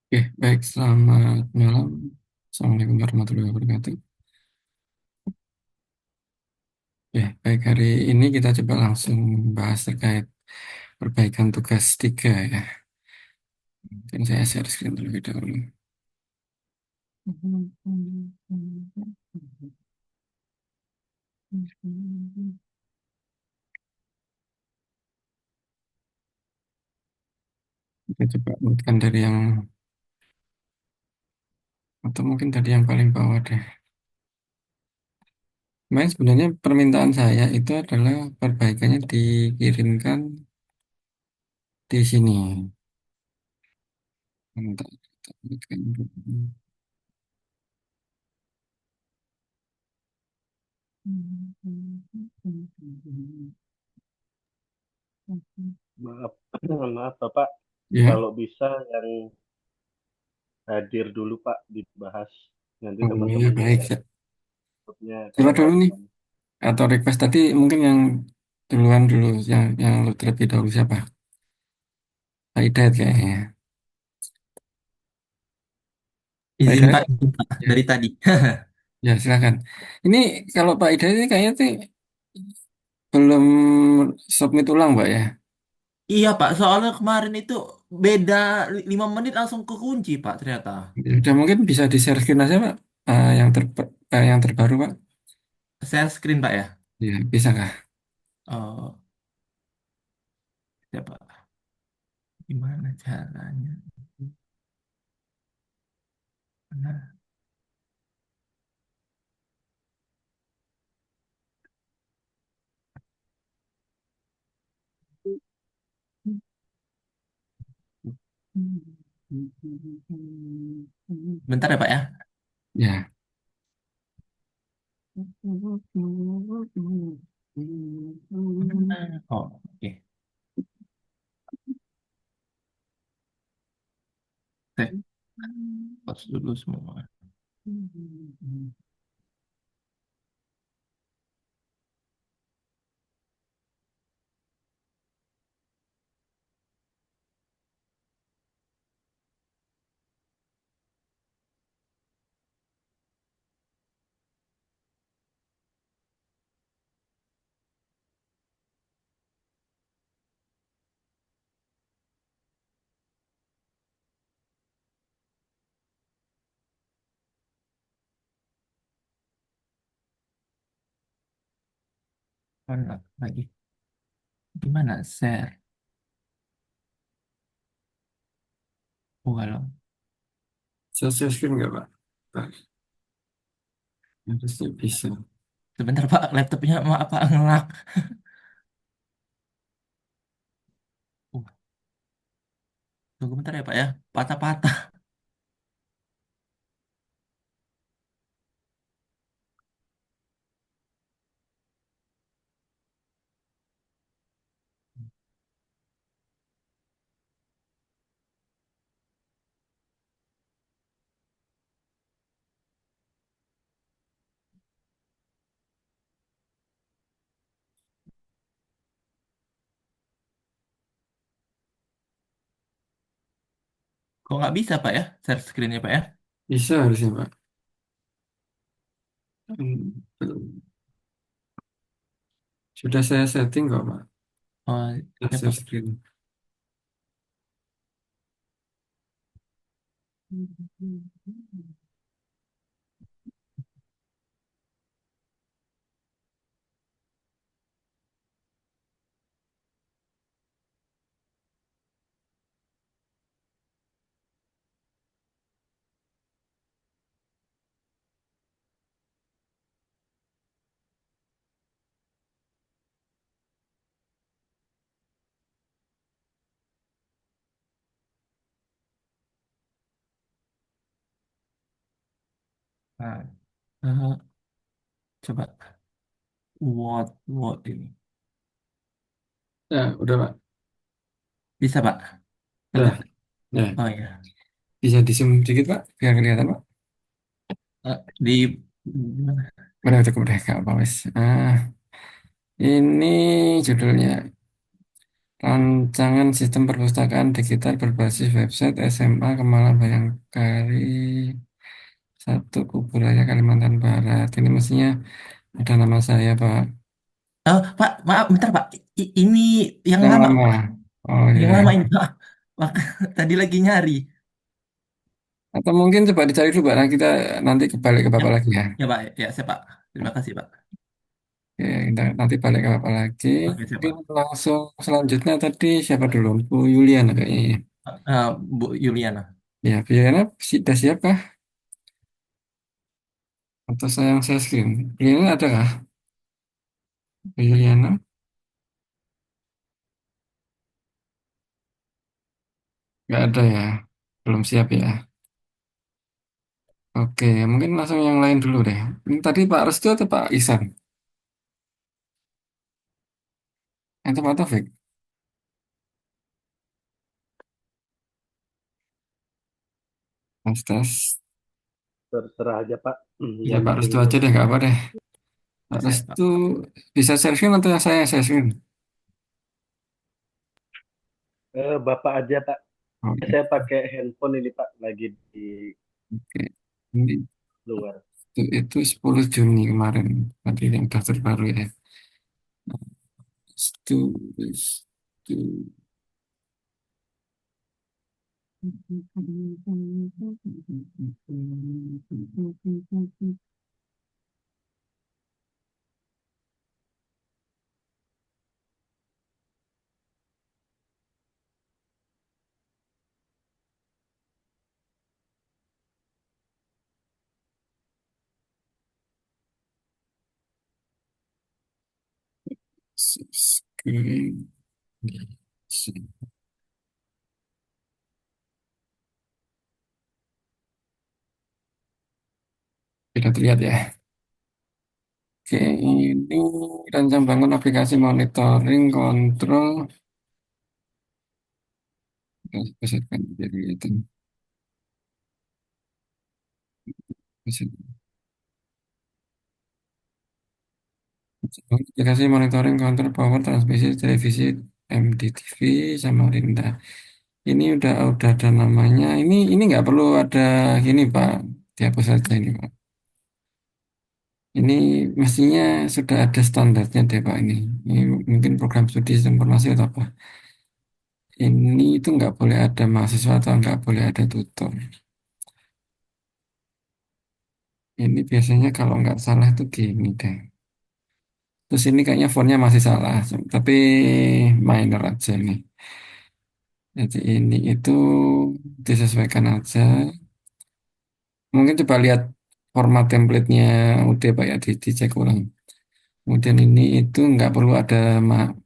Oke, baik. Selamat malam. Assalamualaikum warahmatullahi wabarakatuh. Ya, baik. Hari ini kita coba langsung bahas terkait perbaikan tugas 3 ya. Mungkin saya share screen terlebih dahulu. Kita coba urutkan dari yang, atau mungkin dari yang paling bawah deh. Main sebenarnya permintaan saya itu adalah perbaikannya dikirimkan di sini. Bentar, kita urutkan dulu. Maaf, maaf Bapak, Ya, kalau bisa yang hadir dulu Pak dibahas. Nanti oh iya teman-teman yang baik. lain takutnya Coba dulu nih. kelewatan. Atau request tadi mungkin yang duluan dulu, yang lu terlebih dahulu siapa? Pak Hidayat kayaknya. Pak Izin Hidayat, Pak, izin, Pak, ya, dari tadi. ya silakan. Ini kalau Pak Hidayat ini kayaknya tuh belum submit ulang, Pak ya. Iya Pak, soalnya kemarin itu beda 5 menit langsung kekunci Pak ternyata. Sudah mungkin bisa di share screen aja, Pak. Yang terbaru, Pak. Share screen Pak ya. Ya, bisa kah? Oh, ya Pak. Gimana caranya? Nah, bentar ya Pak ya. Ya. Oh, oke. Oke, pause dulu semua. Mana lagi? Gimana share? Oh, halo. Bisa share screen nggak, Pak? Pak, harusnya bisa. Sebentar Pak, laptopnya maaf Pak ngelak. Uh, Tunggu bentar ya Pak ya. Patah-patah. Kok nggak bisa Pak ya? Share screen-nya Pak ya? Bisa harusnya, Pak. Belum. Sudah saya setting kok, Pak. Oh, ya Share Pak. screen. Nah, eh, coba what ini. Ya, udah, Pak. Bisa Pak? Udah. Halo? Ya. Oh ya. Bisa di zoom sedikit, Pak, biar kelihatan, Pak. Di gimana? Udah cukup deh, Kak, Pak. Wes. Ini judulnya. Rancangan sistem perpustakaan digital berbasis website SMA Kemala Bayangkari satu Kuburaya Kalimantan Barat. Ini mestinya ada nama saya, Pak. Pak, maaf, bentar Pak. Ini yang Yang lama, lama. Pak. Oh Yang ya. lama ini, Pak. Tadi lagi nyari. Atau mungkin coba dicari dulu, Pak. Nah, kita nanti kebalik ke Ya, Bapak lagi ya. ya Pak. Ya, saya Pak. Terima kasih, Pak. Oke, kita nanti balik ke Bapak lagi. Oke, saya Mungkin Pak. langsung selanjutnya tadi siapa dulu? Bu Yuliana kayaknya, ya. Bu Yuliana. Ya, Bu Yuliana sudah siap kah? Atau saya yang saya screen? Bu Yuliana ada kah? Bu Yuliana? Nggak ada ya. Belum siap ya. Oke, mungkin langsung yang lain dulu deh. Ini tadi Pak Restu atau Pak Isan? Atau Pak Taufik? Mas Tes. Terserah aja Pak. Ya Yang Pak penting Restu aja deh, nggak apa deh. Pak Ya, saya Pak. Restu bisa share screen atau yang saya share screen? Bapak aja Pak. Oh, iya. Saya pakai handphone ini Pak, lagi di Oke. Ini luar. itu 10 Juni kemarin. Tadi yang daftar baru ya. Restu, Restu. Screen. Tidak terlihat ya. Oke, ini rancang bangun aplikasi monitoring kontrol. Bisa kan jadi kelihatan. Bisa. Aplikasi monitoring kontrol power transmisi televisi MDTV Samarinda. Ini udah ada namanya. Ini nggak perlu ada gini Pak. Dihapus saja ini Pak. Ini mestinya sudah ada standarnya deh Pak ini. Ini mungkin program studi sistem informasi atau apa. Ini itu nggak boleh ada mahasiswa atau nggak boleh ada tutor. Ini biasanya kalau nggak salah itu gini deh. Terus ini kayaknya fontnya masih salah, tapi minor aja nih. Jadi ini itu disesuaikan aja. Mungkin coba lihat format template-nya UD Pak ya, dicek ulang. Kemudian ini itu nggak perlu ada,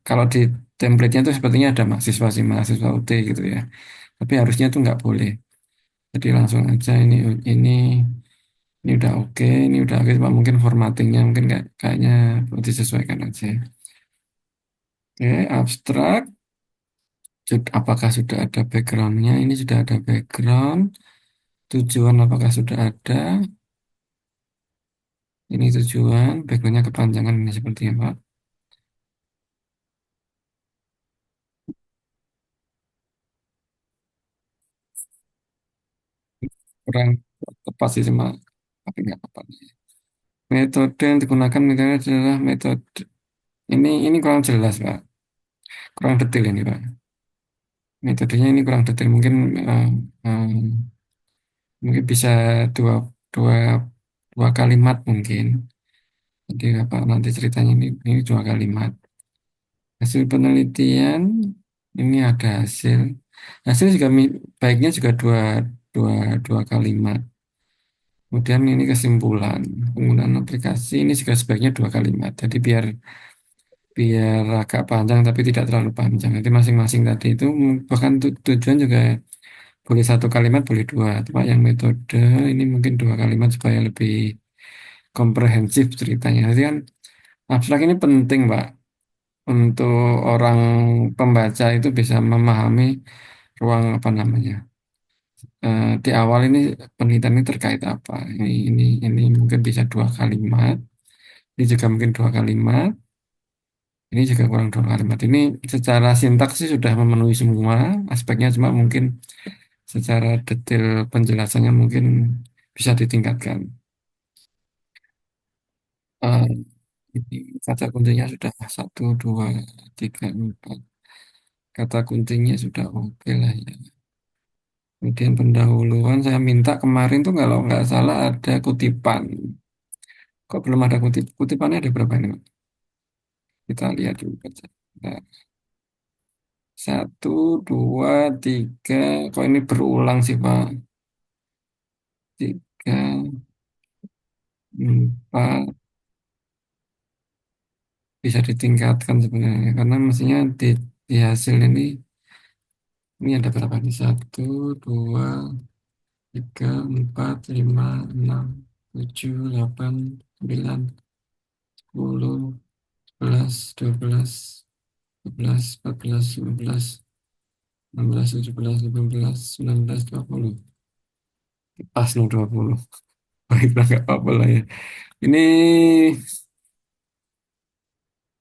kalau di template-nya itu sepertinya ada mahasiswa sih, mahasiswa UD gitu ya. Tapi harusnya itu nggak boleh. Jadi langsung aja ini udah oke, cuma mungkin formattingnya mungkin kayaknya perlu disesuaikan aja. Oke, abstrak. Apakah sudah ada backgroundnya? Ini sudah ada background. Tujuan apakah sudah ada? Ini tujuan. Backgroundnya kepanjangan ini seperti apa? Kurang tepat sih cuma tapi nggak apa-apa. Metode yang digunakan metode adalah metode ini kurang jelas Pak. Kurang detail ini Pak. Metodenya ini kurang detail. Eh, eh, mungkin bisa dua dua dua kalimat mungkin. Jadi apa nanti ceritanya ini dua kalimat. Hasil penelitian ini ada hasil. Hasil juga baiknya juga dua, dua, dua kalimat. Kemudian ini kesimpulan. Penggunaan aplikasi ini juga sebaiknya dua kalimat. Jadi biar biar agak panjang tapi tidak terlalu panjang. Jadi masing-masing tadi itu bahkan tujuan juga boleh satu kalimat, boleh dua. Cuma yang metode ini mungkin dua kalimat supaya lebih komprehensif ceritanya. Jadi kan abstrak ini penting, Pak, untuk orang pembaca itu bisa memahami ruang apa namanya. Di awal ini penelitian ini terkait apa? Ini mungkin bisa dua kalimat. Ini juga mungkin dua kalimat. Ini juga kurang dua kalimat. Ini secara sintaks sih sudah memenuhi semua aspeknya, cuma mungkin secara detail penjelasannya mungkin bisa ditingkatkan. Eh, ini kata kuncinya sudah satu, dua, tiga, empat. Kata kuncinya sudah oke lah ya. Kemudian pendahuluan saya minta kemarin tuh kalau nggak salah ada kutipan. Kok belum ada kutipannya ada berapa ini, Pak? Kita lihat dulu aja. Nah, satu, dua, tiga. Kok ini berulang sih, Pak? Tiga, empat. Bisa ditingkatkan sebenarnya. Karena mestinya di hasil ini ada berapa nih? Satu, dua, tiga, empat, lima, enam, tujuh, delapan, sembilan, sepuluh, sebelas, dua belas, 11, 14, 15, 16, 17, 18, 19, 20. Pas nih 20. Baiklah, nggak apa-apa lah ya. Ini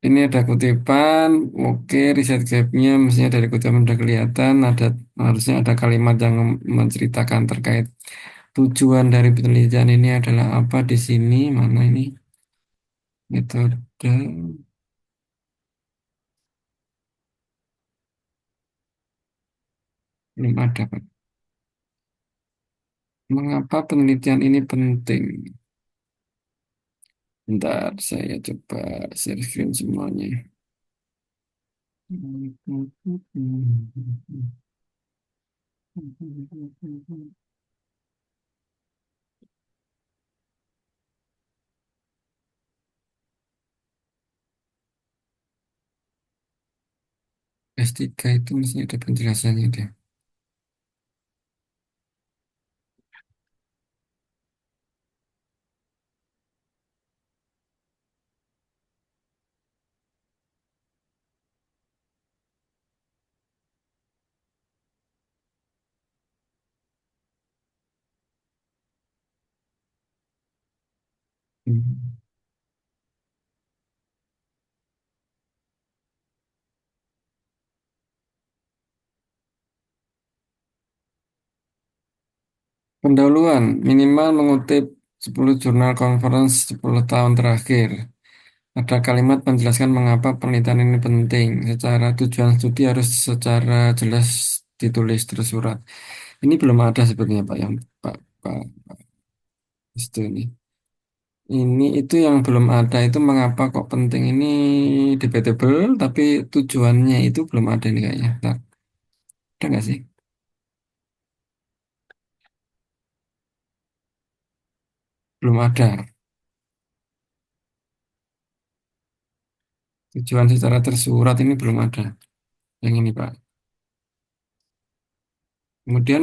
ini ada kutipan, oke, riset gapnya mestinya dari kutipan udah kelihatan, harusnya ada kalimat yang menceritakan terkait tujuan dari penelitian ini adalah apa di sini, mana ini metode, belum ada, Pak. Mengapa penelitian ini penting? Bentar, saya coba share screen semuanya. S3 itu mestinya ada penjelasannya deh. Hmm. Pendahuluan, minimal mengutip 10 jurnal conference 10 tahun terakhir. Ada kalimat menjelaskan mengapa penelitian ini penting. Secara tujuan studi harus secara jelas ditulis tersurat. Ini belum ada sebenarnya Pak yang Pak itu ini. Ini itu yang belum ada itu mengapa kok penting ini debatable, tapi tujuannya itu belum ada nih kayaknya. Bentar, ada nggak sih? Belum ada. Tujuan secara tersurat ini belum ada. Yang ini Pak. Kemudian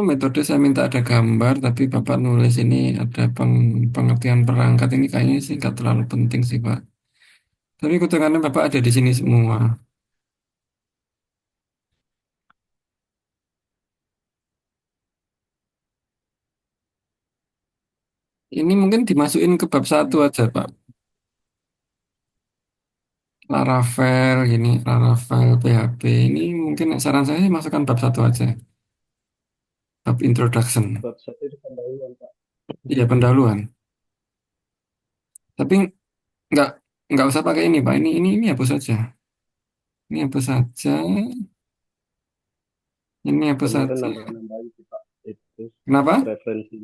metode saya minta ada gambar, tapi Bapak nulis ini ada pengertian perangkat ini kayaknya sih nggak terlalu penting sih Pak. Tapi kutukannya Bapak ada di sini semua. Ini mungkin dimasukin ke bab satu aja Pak. Laravel gini, Laravel PHP ini mungkin saran saya sih masukkan bab satu aja, bab introduction. Bab satu itu pendahuluan Pak. Iya pendahuluan. Tapi nggak nggak usah pakai ini Pak. Ini hapus saja. Ini hapus saja. Ini hapus Kemarin saja. nambah-nambahin sih Pak. Itu Kenapa? referensi.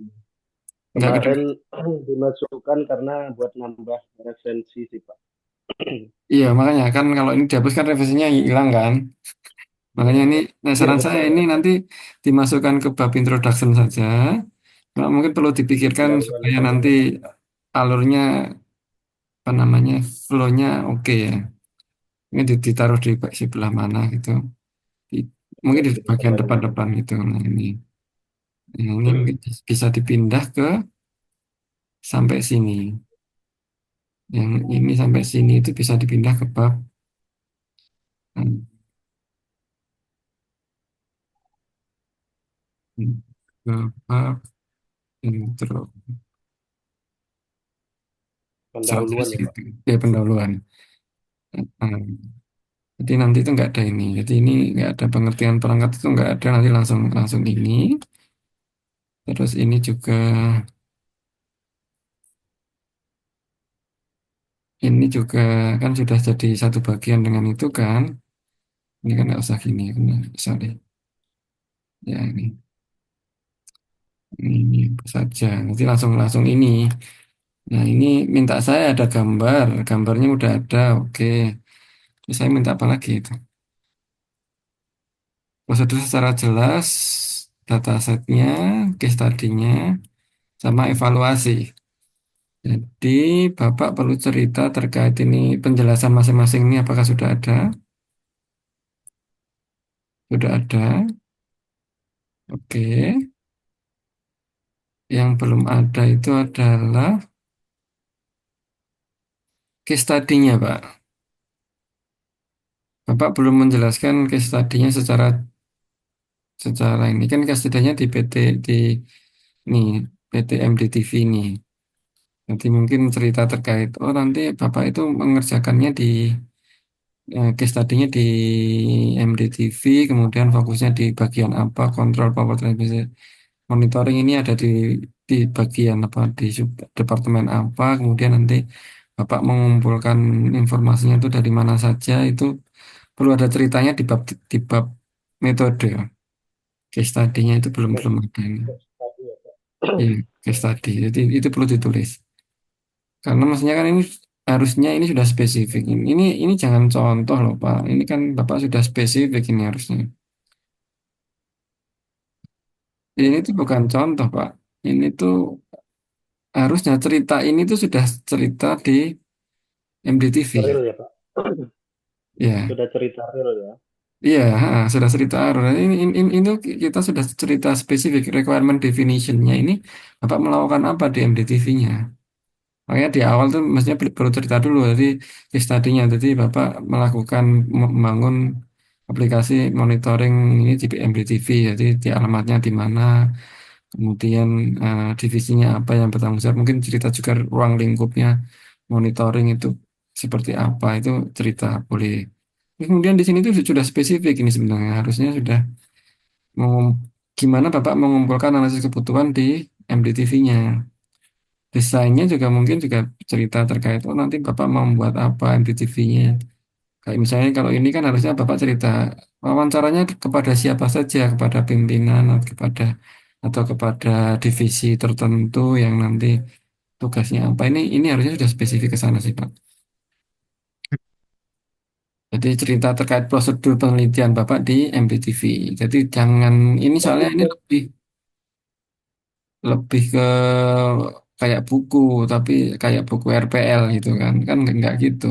Nggak Kemarin kedengar. dimasukkan karena buat nambah referensi sih Pak. Iya, makanya kan kalau ini dihapus kan revisinya hilang kan. Makanya Iya, ini nah, iya saran saya betul ini Pak. nanti dimasukkan ke bab introduction saja. Nah, mungkin perlu dipikirkan Pendahuluan supaya saja nanti ya Pak. alurnya apa namanya flow-nya oke ya. Ini ditaruh di sebelah mana gitu. Di- Mungkin Biar di di depan bagian lagi ya Pak. depan-depan gitu. Nah, ini mungkin bisa dipindah ke sampai sini. Yang ini sampai sini itu bisa dipindah ke bab ke bab intro. Saran saya Pendahuluan sih ya Pak. itu. Ya pendahuluan. Nah, jadi nanti itu nggak ada ini. Jadi ini nggak ada pengertian perangkat itu nggak ada. Nanti langsung langsung ini. Terus ini juga kan sudah jadi satu bagian dengan itu kan. Ini kan nggak usah gini. Sorry. Ya ini saja. Nanti langsung langsung ini. Nah ini minta saya ada gambar. Gambarnya udah ada. Oke. Terus saya minta apa lagi itu? Prosedur secara jelas, datasetnya, case study-nya, sama evaluasi. Jadi, Bapak perlu cerita terkait ini penjelasan masing-masing ini apakah sudah ada? Sudah ada. Oke. Yang belum ada itu adalah case study-nya, Pak. Bapak belum menjelaskan case study-nya secara secara ini kan case study-nya di PT di nih PT MDTV ini. Nanti mungkin cerita terkait oh nanti Bapak itu mengerjakannya di case study-nya di MDTV, kemudian fokusnya di bagian apa, kontrol power transmission monitoring ini ada di bagian apa, di departemen apa, kemudian nanti Bapak mengumpulkan informasinya itu dari mana saja, itu perlu ada ceritanya di bab metode. Case study-nya itu belum Case belum ada ini. case tadi ya Pak. Iya, case study. Jadi itu perlu ditulis. Karena maksudnya kan ini harusnya ini sudah spesifik. Ini jangan contoh loh Pak. Ini kan Bapak sudah spesifik ini harusnya. Ini tuh bukan contoh Pak. Ini tuh harusnya cerita ini tuh sudah cerita di Real MDTV. ya Pak. Ya, Sudah cerita real ya. iya, sudah cerita arus. Ini kita sudah cerita spesifik requirement definition-nya ini Bapak melakukan apa di MDTV-nya. Makanya di awal tuh mestinya perlu cerita dulu jadi case study-nya. Jadi Bapak melakukan membangun aplikasi monitoring ini di MDTV. Jadi di alamatnya di mana, kemudian divisinya apa yang bertanggung jawab. Mungkin cerita juga ruang lingkupnya monitoring itu seperti apa itu cerita boleh. Terus kemudian di sini tuh sudah spesifik ini sebenarnya harusnya sudah mengum- gimana Bapak mengumpulkan analisis kebutuhan di MDTV-nya. Desainnya juga mungkin juga cerita terkait oh nanti Bapak mau membuat apa MDTV-nya. Kayak misalnya kalau ini kan harusnya Bapak cerita wawancaranya kepada siapa saja, kepada pimpinan atau kepada divisi tertentu yang nanti tugasnya apa. Ini harusnya sudah spesifik ke sana sih Pak. Jadi cerita terkait prosedur penelitian Bapak di MDTV. Jadi jangan ini soalnya Berarti ini lebih lebih ke kayak buku tapi kayak buku RPL gitu kan. Kan nggak gitu.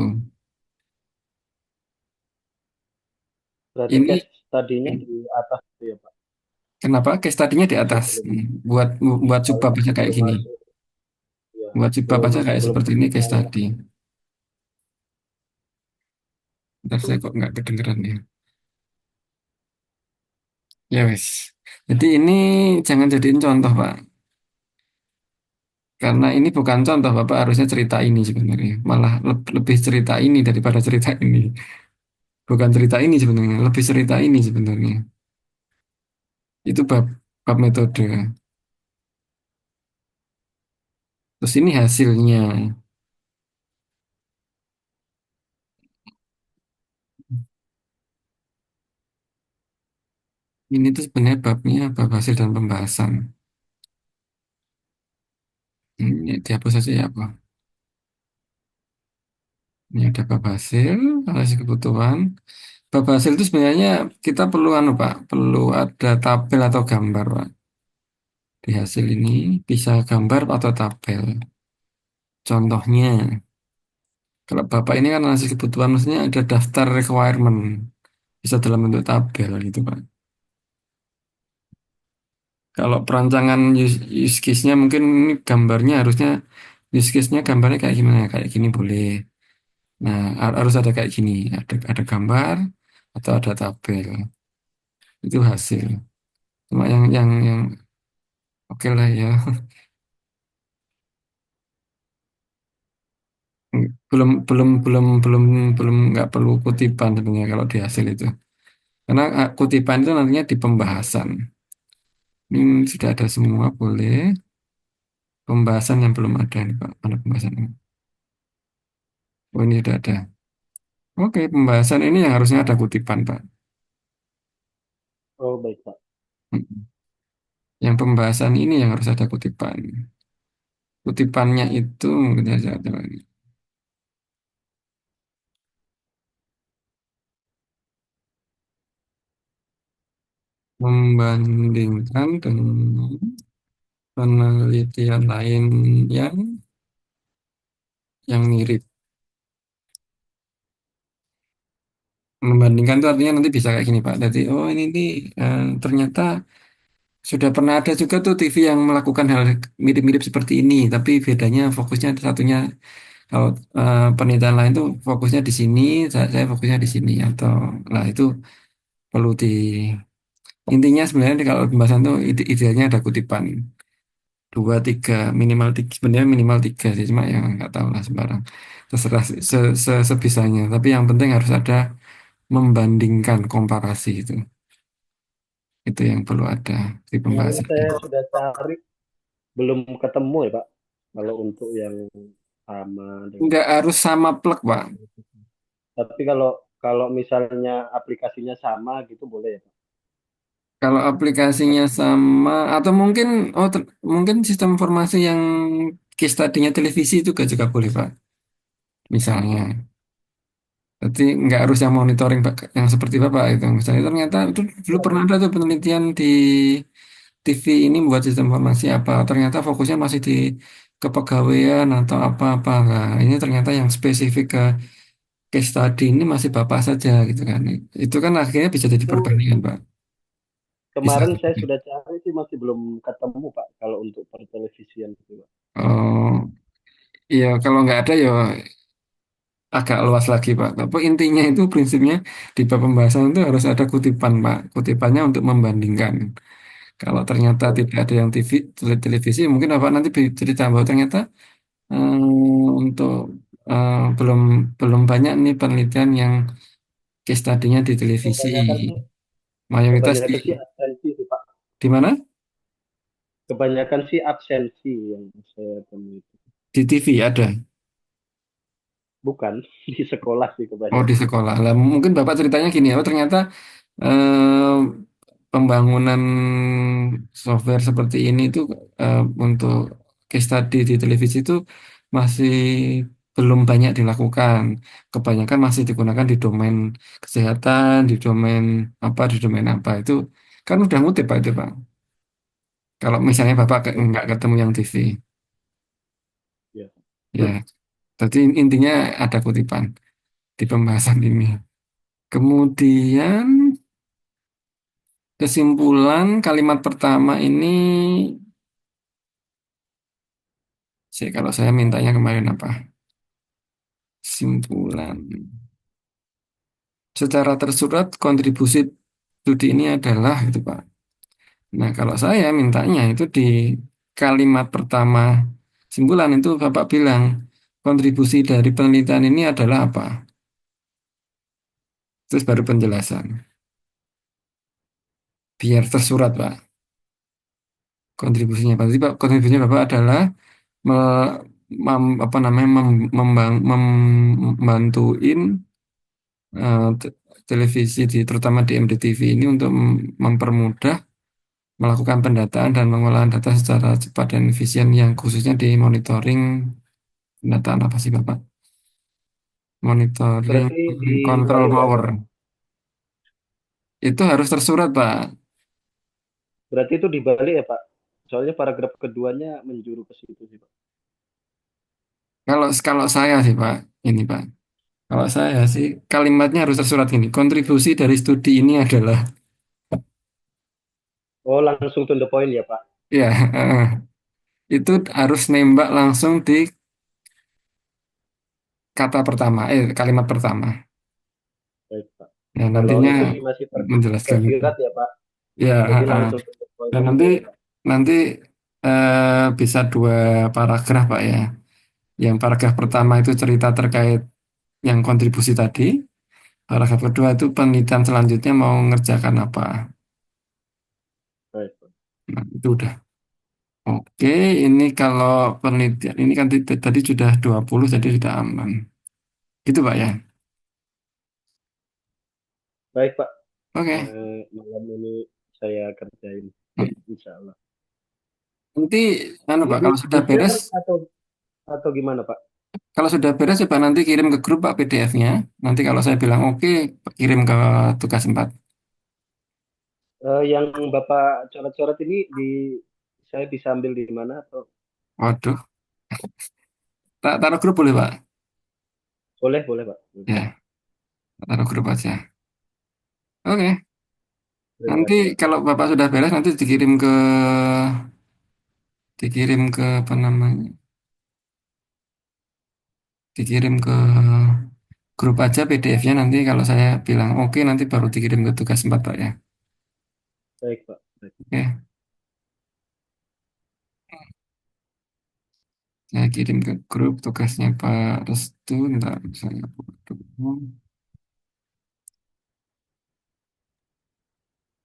berarti Ini case tadinya di atas itu ya Pak. kenapa case tadinya di atas. Sebelum Buat buat kalau subbab aja kayak sebelum gini. masuk ya Buat subbab sebelum aja kayak sebelum seperti ini case kesimpulan ya. study. Ntar saya kok nggak kedengeran ya. Ya wes. Jadi ini jangan jadiin contoh Pak. Karena ini bukan contoh Bapak harusnya cerita ini sebenarnya. Malah lebih cerita ini daripada cerita ini. Bukan cerita ini sebenarnya, lebih cerita ini sebenarnya. Itu bab bab metode. Terus ini hasilnya. Ini tuh sebenarnya babnya bab hasil dan pembahasan. Ini dihapus saja ya Pak. Ini ada bab hasil, analisis kebutuhan. Bab hasil itu sebenarnya kita perlu anu Pak, perlu ada tabel atau gambar Pak. Di hasil ini bisa gambar atau tabel. Contohnya, kalau Bapak ini kan analisis kebutuhan, maksudnya ada daftar requirement. Bisa dalam bentuk tabel gitu Pak. Kalau perancangan use case-nya mungkin ini gambarnya harusnya use case-nya gambarnya kayak gimana? Kayak gini boleh. Nah, harus ada kayak gini, ada gambar atau ada tabel. Itu hasil. Cuma yang oke lah ya. belum belum belum belum belum nggak perlu kutipan sebenarnya kalau di hasil itu. Karena kutipan itu nantinya di pembahasan. Ini sudah ada semua, boleh. Pembahasan yang belum ada nih Pak. Mana pembahasan ini? Oh ini sudah ada. Oke, pembahasan ini yang harusnya ada kutipan Pak. Oh, baik, Pak. Mm. Yang pembahasan ini yang harus ada kutipan. Kutipannya itu mungkin saja ada lagi. Membandingkan dengan penelitian lain yang mirip. Membandingkan itu artinya nanti bisa kayak gini Pak. Jadi oh ini nih ternyata sudah pernah ada juga tuh TV yang melakukan hal mirip-mirip seperti ini, tapi bedanya fokusnya satunya kalau penelitian lain tuh fokusnya di sini, saya fokusnya di sini atau lah itu perlu di intinya sebenarnya kalau pembahasan tuh idealnya ada kutipan dua tiga minimal tiga sebenarnya minimal tiga sih cuma yang nggak tahu lah sembarang terserah sebisanya tapi yang penting harus ada membandingkan komparasi itu yang perlu ada di Kemarin pembahasan saya ini. sudah cari, belum ketemu ya, Pak. Kalau untuk yang sama dengan Nggak harus sama plek Pak. tapi kalau kalau misalnya aplikasinya sama gitu boleh ya, Pak? Kalau aplikasinya sama atau mungkin mungkin sistem informasi yang case tadinya televisi itu juga boleh Pak. Misalnya, jadi nggak harus yang monitoring Pak, yang seperti Bapak itu. Misalnya ternyata itu dulu pernah ada tuh penelitian di TV ini buat sistem informasi apa. Ternyata fokusnya masih di kepegawaian atau apa-apa. Nah, ini ternyata yang spesifik ke case study ini masih Bapak saja gitu kan. Itu kan akhirnya bisa jadi Itu perbandingan Pak. Bisa. kemarin saya sudah cari sih masih belum ketemu, Pak, kalau untuk pertelevisian itu, Pak. Oh, iya kalau nggak ada ya agak luas lagi Pak. Tapi intinya itu prinsipnya di bab pembahasan itu harus ada kutipan Pak. Kutipannya untuk membandingkan. Kalau ternyata Oh, tidak ada yang TV, televisi, mungkin Bapak nanti cerita bahwa ternyata untuk belum belum banyak nih penelitian yang case study-nya di televisi. kebanyakan sih Mayoritas kebanyakan sih absensi sih, Pak. di mana? Kebanyakan sih absensi yang saya temui itu. Di TV ada. Bukan di sekolah sih Oh di kebanyakan. sekolah. Lah mungkin Bapak ceritanya gini ya. Oh ternyata eh, pembangunan software seperti ini itu untuk case study di televisi itu masih belum banyak dilakukan. Kebanyakan masih digunakan di domain kesehatan, di domain apa itu kan udah ngutip Pak itu Pak. Kalau misalnya Bapak nggak ketemu yang TV, Ya. ya. Jadi intinya ada kutipan di pembahasan ini. Kemudian kesimpulan kalimat pertama ini, kalau saya mintanya kemarin apa? Kesimpulan. Secara tersurat kontribusi studi ini adalah itu Pak. Nah kalau saya mintanya itu di kalimat pertama simpulan itu Bapak bilang kontribusi dari penelitian ini adalah apa? Terus baru penjelasan. Biar tersurat Pak. Kontribusinya Pak. Jadi Pak, kontribusinya Bapak adalah apa namanya membantuin televisi terutama di MDTV ini untuk mempermudah melakukan pendataan dan pengolahan data secara cepat dan efisien yang khususnya di monitoring pendataan apa sih Bapak? Monitoring Berarti control dibalik ya, power. Pak. Itu harus tersurat Pak. Berarti itu dibalik ya, Pak. Soalnya paragraf keduanya menjuru ke situ sih, Pak. Kalau kalau saya sih Pak, ini Pak. Kalau saya sih kalimatnya harus tersurat gini. Kontribusi dari studi ini adalah Oh, langsung to the point ya, Pak. ya itu harus nembak langsung di kata pertama, kalimat pertama. Baik, Pak. Ya, Kalau nantinya itu sih masih menjelaskan itu. tersirat ya, Pak. Ya, Jadi langsung to the point dan aja nanti ya, Pak. nanti bisa dua paragraf Pak ya. Yang paragraf pertama itu cerita terkait yang kontribusi tadi. Paragraf kedua itu penelitian selanjutnya mau ngerjakan apa. Baik, Pak. Nah, itu udah. Oke, ini kalau penelitian ini kan tadi sudah 20 jadi sudah aman. Gitu Pak ya. Baik, Pak. Oke. Malam ini saya kerjain, Hmm. insya Allah. Nanti anu Ini Pak, kalau di sudah beres, share atau gimana, Pak? kalau sudah beres ya Pak nanti kirim ke grup Pak PDF-nya. Nanti kalau saya bilang oke, kirim ke tugas 4. Yang Bapak coret-coret ini saya bisa ambil di mana atau Waduh, tak taruh grup boleh Pak? boleh boleh Pak? Ya, taruh grup aja. Oke, Terima nanti kasih Pak. kalau Bapak sudah beres nanti dikirim ke apa namanya? Dikirim ke grup aja PDF-nya nanti kalau saya bilang oke nanti baru dikirim ke tugas 4 Pak ya. Baik Pak. Baik. Oke, saya kirim ke grup tugasnya Pak Restu. Ntar saya buat dulu.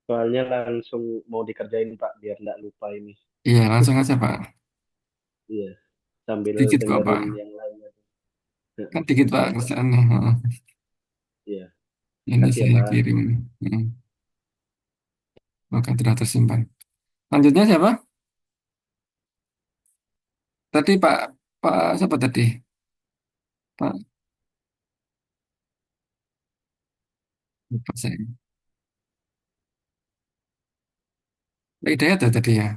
Soalnya langsung mau dikerjain Pak biar nggak lupa ini. Iya, langsung aja Pak. Iya, sambil Dikit kok dengerin Pak. yang lainnya. Kan dikit Pak Baik Pak. kerjaannya. Heeh. Iya, Ini kasih ya saya Pak. kirim. Heeh. Oke, sudah tersimpan. Lanjutnya siapa? Tadi Pak siapa tadi? Pak, lupa saya. Pak Hidayat ya tadi ya.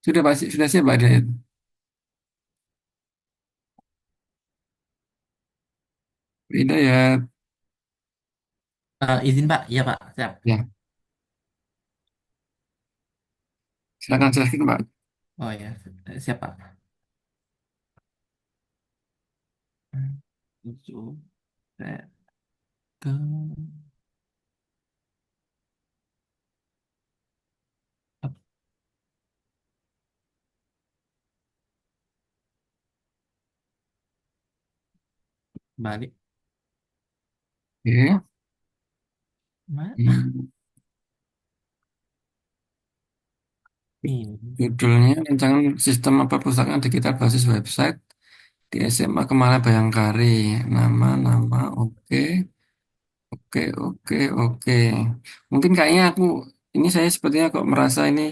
Sudah pasti sudah siap Pak Hidayat. Pak Hidayat. Izin Pak, iya Pak, siap. Ya, silakan silakan Pak. Oh ya, siap Pak. Tujuh, satu, balik. Oke. Mana? Hmm. Ini. Judulnya rancangan sistem apa pustakaan digital basis website di SMA Kemala Bayangkari. Nama oke. Oke, oke, oke. Mungkin kayaknya ini saya sepertinya kok merasa ini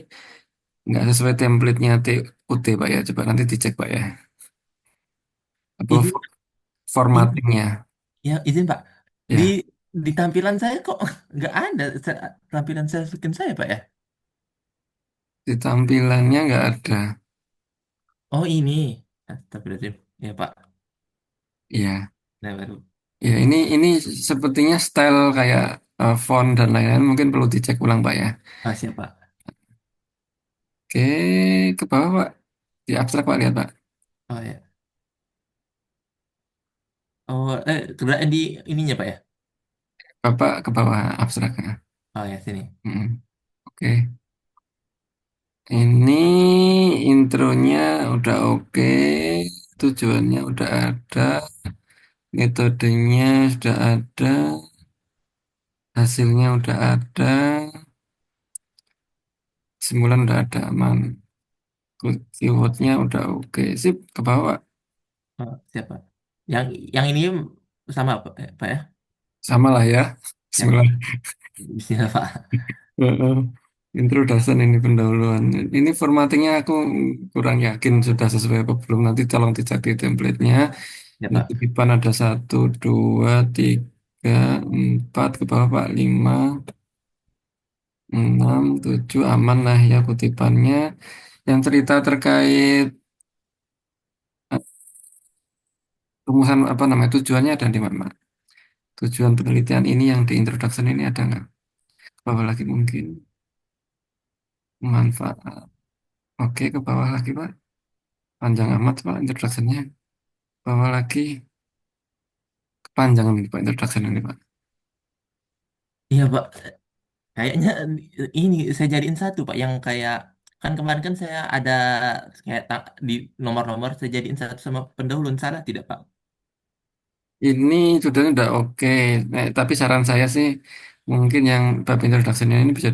nggak sesuai template-nya TUT Pak ya. Coba nanti dicek Pak ya. Apa Izin, ini, formattingnya? ya izin Pak. Di Ya, di tampilan saya kok nggak ada tampilan saya skin saya Pak ya? di tampilannya nggak ada. Oh ini, tampilan ya Pak. Iya, Nah baru. ya ini sepertinya style kayak font dan lain-lain mungkin perlu dicek ulang Pak ya. Siap Pak. Oke, ke bawah Pak. Di abstrak Pak lihat Pak. Oh ya. Oh, kemudian di ininya Pak ya? Bapak ke bawah abstraknya. Oh ya sini. Mm, oke. Ini intronya udah oke, tujuannya udah ada, metodenya sudah ada, hasilnya udah ada, simulan udah ada aman, keywordnya udah oke, sip ke bawah, Oh, siap Pak. Yang yang ini sama Pak ya? sama lah ya, Siap Pak. simulan. Bismillah Pak. Heeh. Introduction ini pendahuluan. Ini formattingnya aku kurang yakin sudah sesuai apa belum. Nanti tolong dicek di template-nya. Ya Ini Pak. kutipan ada satu, dua, tiga, empat ke bawah Pak, lima, enam, tujuh, aman lah ya kutipannya. Yang cerita terkait eh, rumusan apa namanya tujuannya ada di mana? Tujuan penelitian ini yang di introduction ini ada nggak? Ke bawah lagi mungkin manfaat. Oke, ke bawah lagi Pak. Panjang amat Pak introductionnya. Bawah lagi kepanjangan ini Pak introduction ini Pak. Iya Pak. Kayaknya ini saya jadiin satu Pak yang kayak Kan kemarin kan saya ada kayak di nomor-nomor saya jadiin satu sama pendahuluan, salah tidak Pak? Ini sudah oke. Nah, tapi saran saya sih mungkin yang bab introduction ini bisa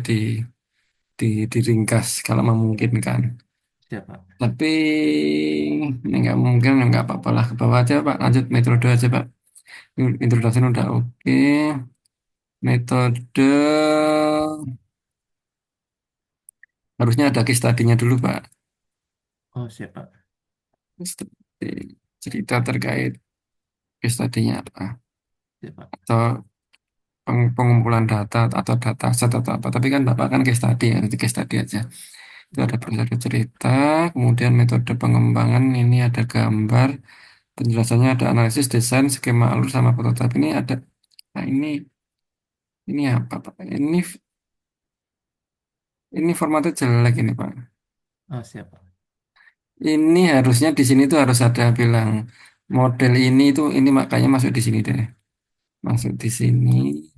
diringkas kalau memungkinkan. Siapa? Tapi ini nggak mungkin, nggak apa-apa lah. Ke bawah aja Pak, lanjut metode aja Pak. Introduction udah oke. Metode harusnya ada case study-nya dulu Pak. Oh siapa? Cerita terkait case study-nya apa. Siapa? Atau pengumpulan data atau data set atau apa. Tapi kan Bapak kan case study ya, nanti case study aja. Itu ada Siapa? prosedur cerita, kemudian metode pengembangan, ini ada gambar, penjelasannya ada analisis, desain, skema alur sama prototipe. Ini ada, nah ini apa Pak? Ini formatnya jelek ini Pak. Oh siapa? Ini harusnya di sini tuh harus ada bilang model ini tuh ini makanya masuk di sini deh. Masuk di sini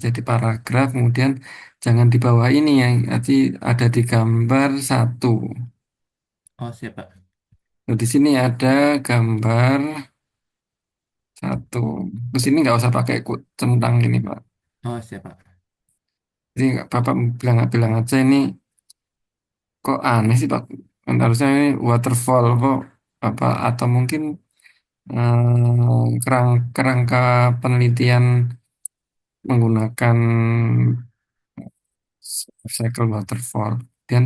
jadi paragraf, kemudian jangan di bawah ini yang nanti ada di gambar satu. Oh siapa? Nah, di sini ada gambar satu. Terus ini nggak usah pakai centang ini Pak. Oh siapa? Jadi Bapak bilang aja ini kok aneh sih Pak. Kan harusnya ini waterfall kok apa atau mungkin kerangka penelitian menggunakan cycle waterfall dan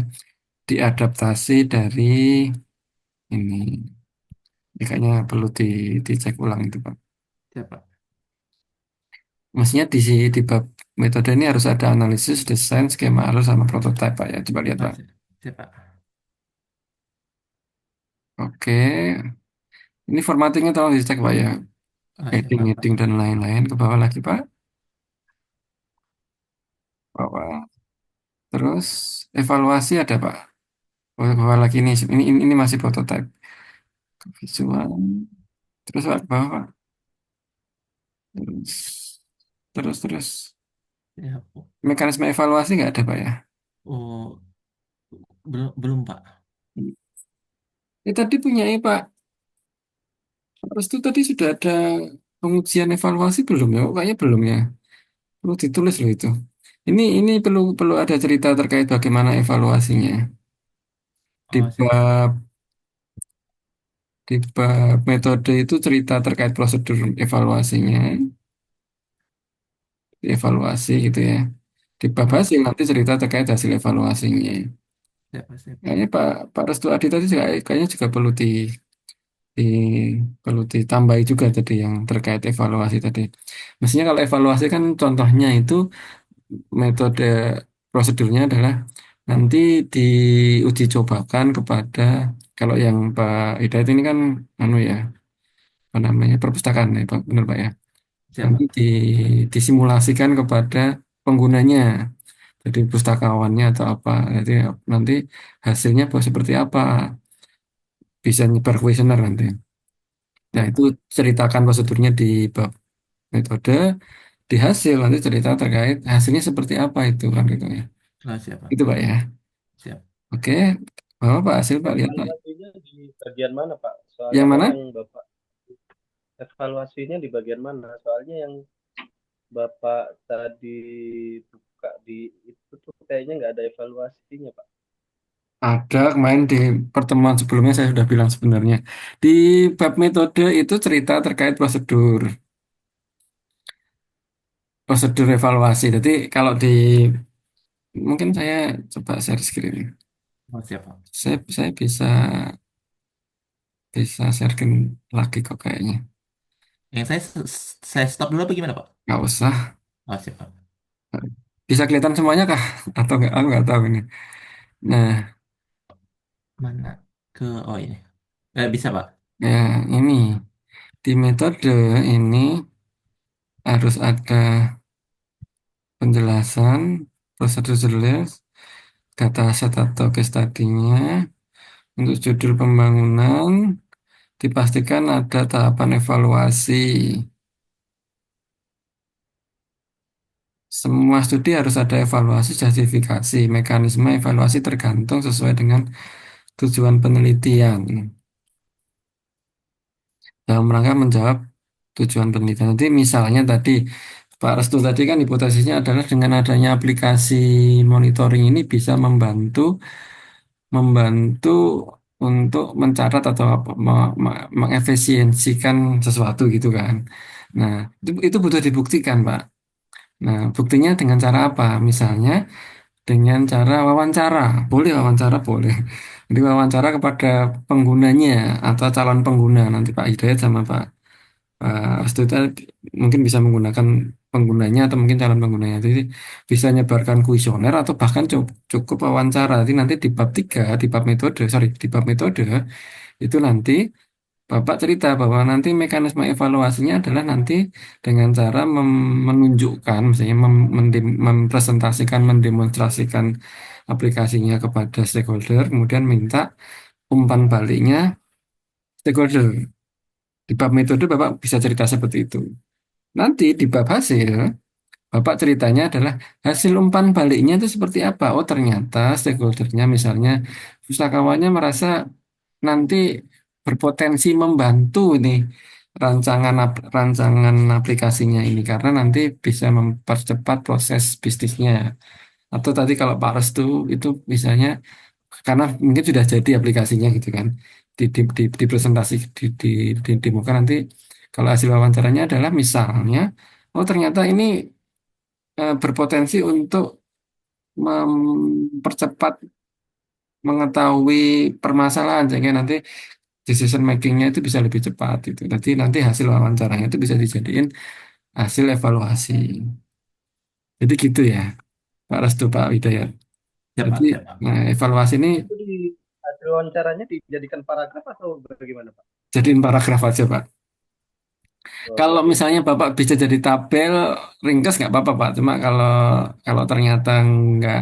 diadaptasi dari ini. Ini kayaknya perlu dicek ulang itu Pak. Siapa? Mestinya di bab metode ini harus ada analisis, desain, skema alur sama prototipe Pak ya. Coba lihat Oh Pak. siapa? Oke, ini formattingnya tolong dicek Pak ya. Oh Heading, siapa? heading dan lain-lain ke bawah lagi Pak. Bawah. Terus evaluasi ada Pak. Oh, ke bawah lagi ini masih prototipe. Visual. Terus Pak ke bawah Pak. Terus terus Siapa? mekanisme evaluasi nggak ada Pak ya? Oh belum belum Pak. Tadi punya Pak. Terus itu tadi sudah ada pengujian evaluasi belum ya? Oh, kayaknya belum ya. Perlu ditulis loh itu. Ini perlu perlu ada cerita terkait bagaimana evaluasinya. Di Oh siapa? bab di bab metode itu cerita terkait prosedur evaluasinya, evaluasi gitu ya. Di bab Oh hasil nanti cerita terkait hasil evaluasinya. siapa? Kayaknya Pak Restu Adi tadi kayaknya juga di perlu ditambahi juga tadi yang terkait evaluasi tadi. Mestinya kalau evaluasi kan contohnya itu metode prosedurnya adalah nanti diuji cobakan kepada kalau yang Pak Hidayat ini kan anu ya apa namanya perpustakaan ya Pak benar Pak ya nanti Siapa? disimulasikan kepada penggunanya jadi pustakawannya atau apa jadi nanti hasilnya seperti apa bisa nyebar kuesioner nanti nah itu Siapa? ceritakan prosedurnya di bab metode di hasil nanti cerita terkait hasilnya seperti apa itu kan gitu ya Oh siapa? itu Pak ya. Siap. Oke, Pak hasil Pak lihat Pak. Evaluasinya di bagian mana, Pak? Yang Soalnya kan mana? yang Bapak evaluasinya di bagian mana? Soalnya yang Bapak tadi buka di itu tuh kayaknya nggak ada evaluasinya, Pak. Ada kemarin di pertemuan sebelumnya saya sudah bilang sebenarnya di bab metode itu cerita terkait prosedur evaluasi. Jadi kalau di mungkin saya coba share screen. Oh siapa? Saya bisa sharekan lagi kok kayaknya. Yang saya stop dulu apa gimana Pak? Nggak usah. Oh siapa? Bisa kelihatan semuanya kah? Atau nggak? Aku nggak tahu ini. Nah, Mana ke oh ini. Bisa Pak. ya ini di metode ini harus ada penjelasan prosedur jelas, dataset atau case study-nya. Untuk judul pembangunan, dipastikan ada tahapan evaluasi. semua studi harus ada evaluasi justifikasi. Mekanisme evaluasi tergantung sesuai dengan tujuan penelitian. Dalam rangka menjawab tujuan penelitian. Nanti misalnya tadi Pak Restu tadi kan hipotesisnya adalah dengan adanya aplikasi monitoring ini bisa membantu untuk mencatat atau mengefisiensikan sesuatu gitu kan. Nah, itu butuh dibuktikan, Pak. Nah, buktinya dengan cara apa? Misalnya dengan cara wawancara. Boleh wawancara, boleh. Jadi wawancara kepada penggunanya atau calon pengguna. Nanti Pak Hidayat sama Restu tadi mungkin bisa menggunakan penggunanya atau mungkin calon penggunanya. Jadi bisa nyebarkan kuesioner atau bahkan cukup wawancara. Jadi nanti di bab 3 di bab metode, sorry, di bab metode itu nanti Bapak cerita bahwa nanti mekanisme evaluasinya adalah nanti dengan cara menunjukkan, misalnya mempresentasikan, mendemonstrasikan aplikasinya kepada stakeholder, kemudian minta umpan baliknya stakeholder. Di bab metode Bapak bisa cerita seperti itu. Nanti di bab hasil, Bapak ceritanya adalah hasil umpan baliknya itu seperti apa? Oh ternyata stakeholdernya misalnya pustakawannya merasa nanti berpotensi membantu ini rancangan aplikasinya ini karena nanti bisa mempercepat proses bisnisnya. Atau tadi kalau Pak Restu itu misalnya karena mungkin sudah jadi aplikasinya gitu kan di presentasi di muka nanti kalau hasil wawancaranya adalah misalnya oh ternyata ini berpotensi untuk mempercepat mengetahui permasalahan sehingga nanti decision makingnya itu bisa lebih cepat itu. Nanti hasil wawancaranya itu bisa dijadiin hasil evaluasi. Jadi gitu ya, Pak Restu, Pak Widayat. Siap, Jadi Pak. Siap, Pak. evaluasi ini Itu di hasil wawancaranya dijadikan paragraf atau bagaimana, Pak? jadiin paragraf aja, Pak. Oh, Kalau jadi misalnya Bapak bisa jadi tabel, ringkas nggak apa-apa, Pak. Cuma kalau kalau ternyata nggak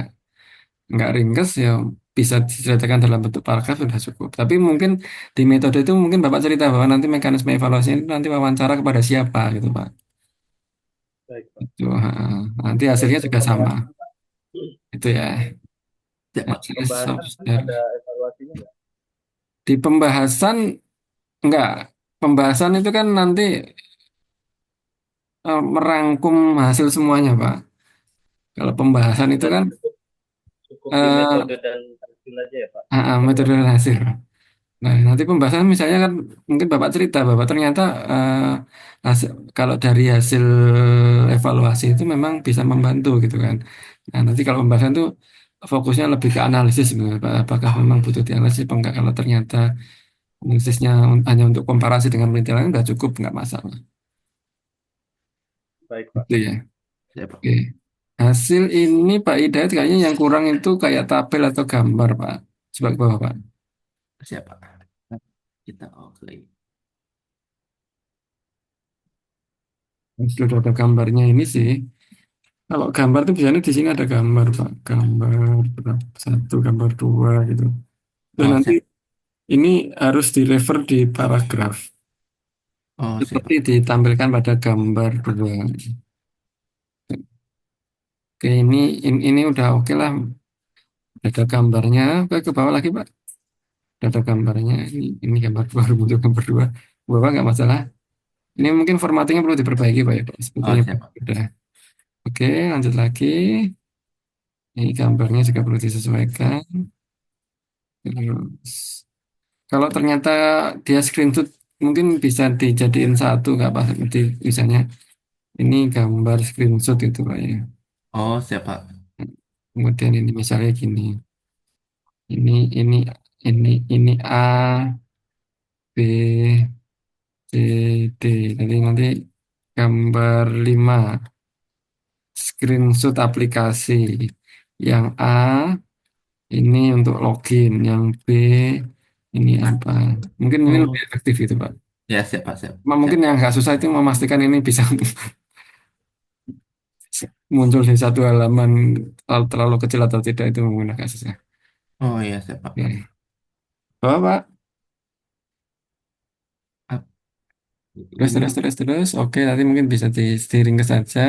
nggak ringkas, ya bisa diceritakan dalam bentuk paragraf sudah cukup. Tapi mungkin di metode itu mungkin Bapak cerita bahwa nanti mekanisme evaluasi itu nanti wawancara kepada siapa gitu, Pak. baik, Pak. Itu, ha. Nanti Kalau hasilnya untuk juga sama. pembahasan, Pak, Itu ya. Siap, Pak. Hasilnya pembahasan ada software. evaluasinya nggak? Di pembahasan enggak. Pembahasan itu kan nanti merangkum hasil semuanya, Pak. Kalau pembahasan itu Berarti kan cukup di eh, metode dan hasil aja ya, Pak, metode evaluasi. dan hasil. Nah, nanti pembahasan misalnya kan mungkin Bapak cerita bahwa ternyata kalau dari hasil evaluasi itu memang bisa membantu gitu kan. Nah, nanti kalau pembahasan itu fokusnya lebih ke analisis sebenarnya, Pak. Apakah memang butuh dianalisis apa enggak. Kalau ternyata analisisnya hanya untuk komparasi dengan penelitian lain nggak cukup, nggak masalah. Baik, Pak. Itu ya. Siap, Pak. Oke. Hasil ini Pak Hidayat kayaknya yang kurang itu kayak tabel atau gambar, Pak. Coba ke bawah, Pak. Siap, Pak. Kita oke. Sudah ada gambarnya ini sih. Kalau gambar tuh biasanya di sini ada gambar, Pak. Gambar berapa? Satu, gambar dua gitu. Dan Oh, nanti siap. ini harus direfer di paragraf. Oh, siap, Seperti Pak. ditampilkan pada gambar dua. Oke, ini udah oke lah. Ada gambarnya. Oke, ke bawah lagi, Pak. Ada gambarnya. Ini gambar dua, muncul gambar dua. Bapak nggak masalah. Ini mungkin formattingnya perlu diperbaiki, Pak ya, Pak. Oh, Sebetulnya siap, Pak. udah. Oke, lanjut lagi. Ini gambarnya juga perlu disesuaikan. Terus, kalau ternyata dia screenshot, mungkin bisa dijadiin satu, nggak apa? Seperti misalnya ini gambar screenshot itu, Pak ya. Oh, siap, Pak. Kemudian ini misalnya gini. Ini, ini, ini A, B, C, D. Nanti gambar 5 screenshot aplikasi. Yang A ini untuk login, yang B ini apa? Mungkin ini lebih Oh, efektif itu, Pak. ya, siap, Pak. Siap. Mungkin Siap. yang nggak susah itu memastikan ini bisa muncul di satu halaman terlalu kecil atau tidak itu mungkin agak susah. Oh, iya, siap, Pak. Oke. Oh, Pak. Ah, Terus. Oke, nanti mungkin bisa di steering ke saja.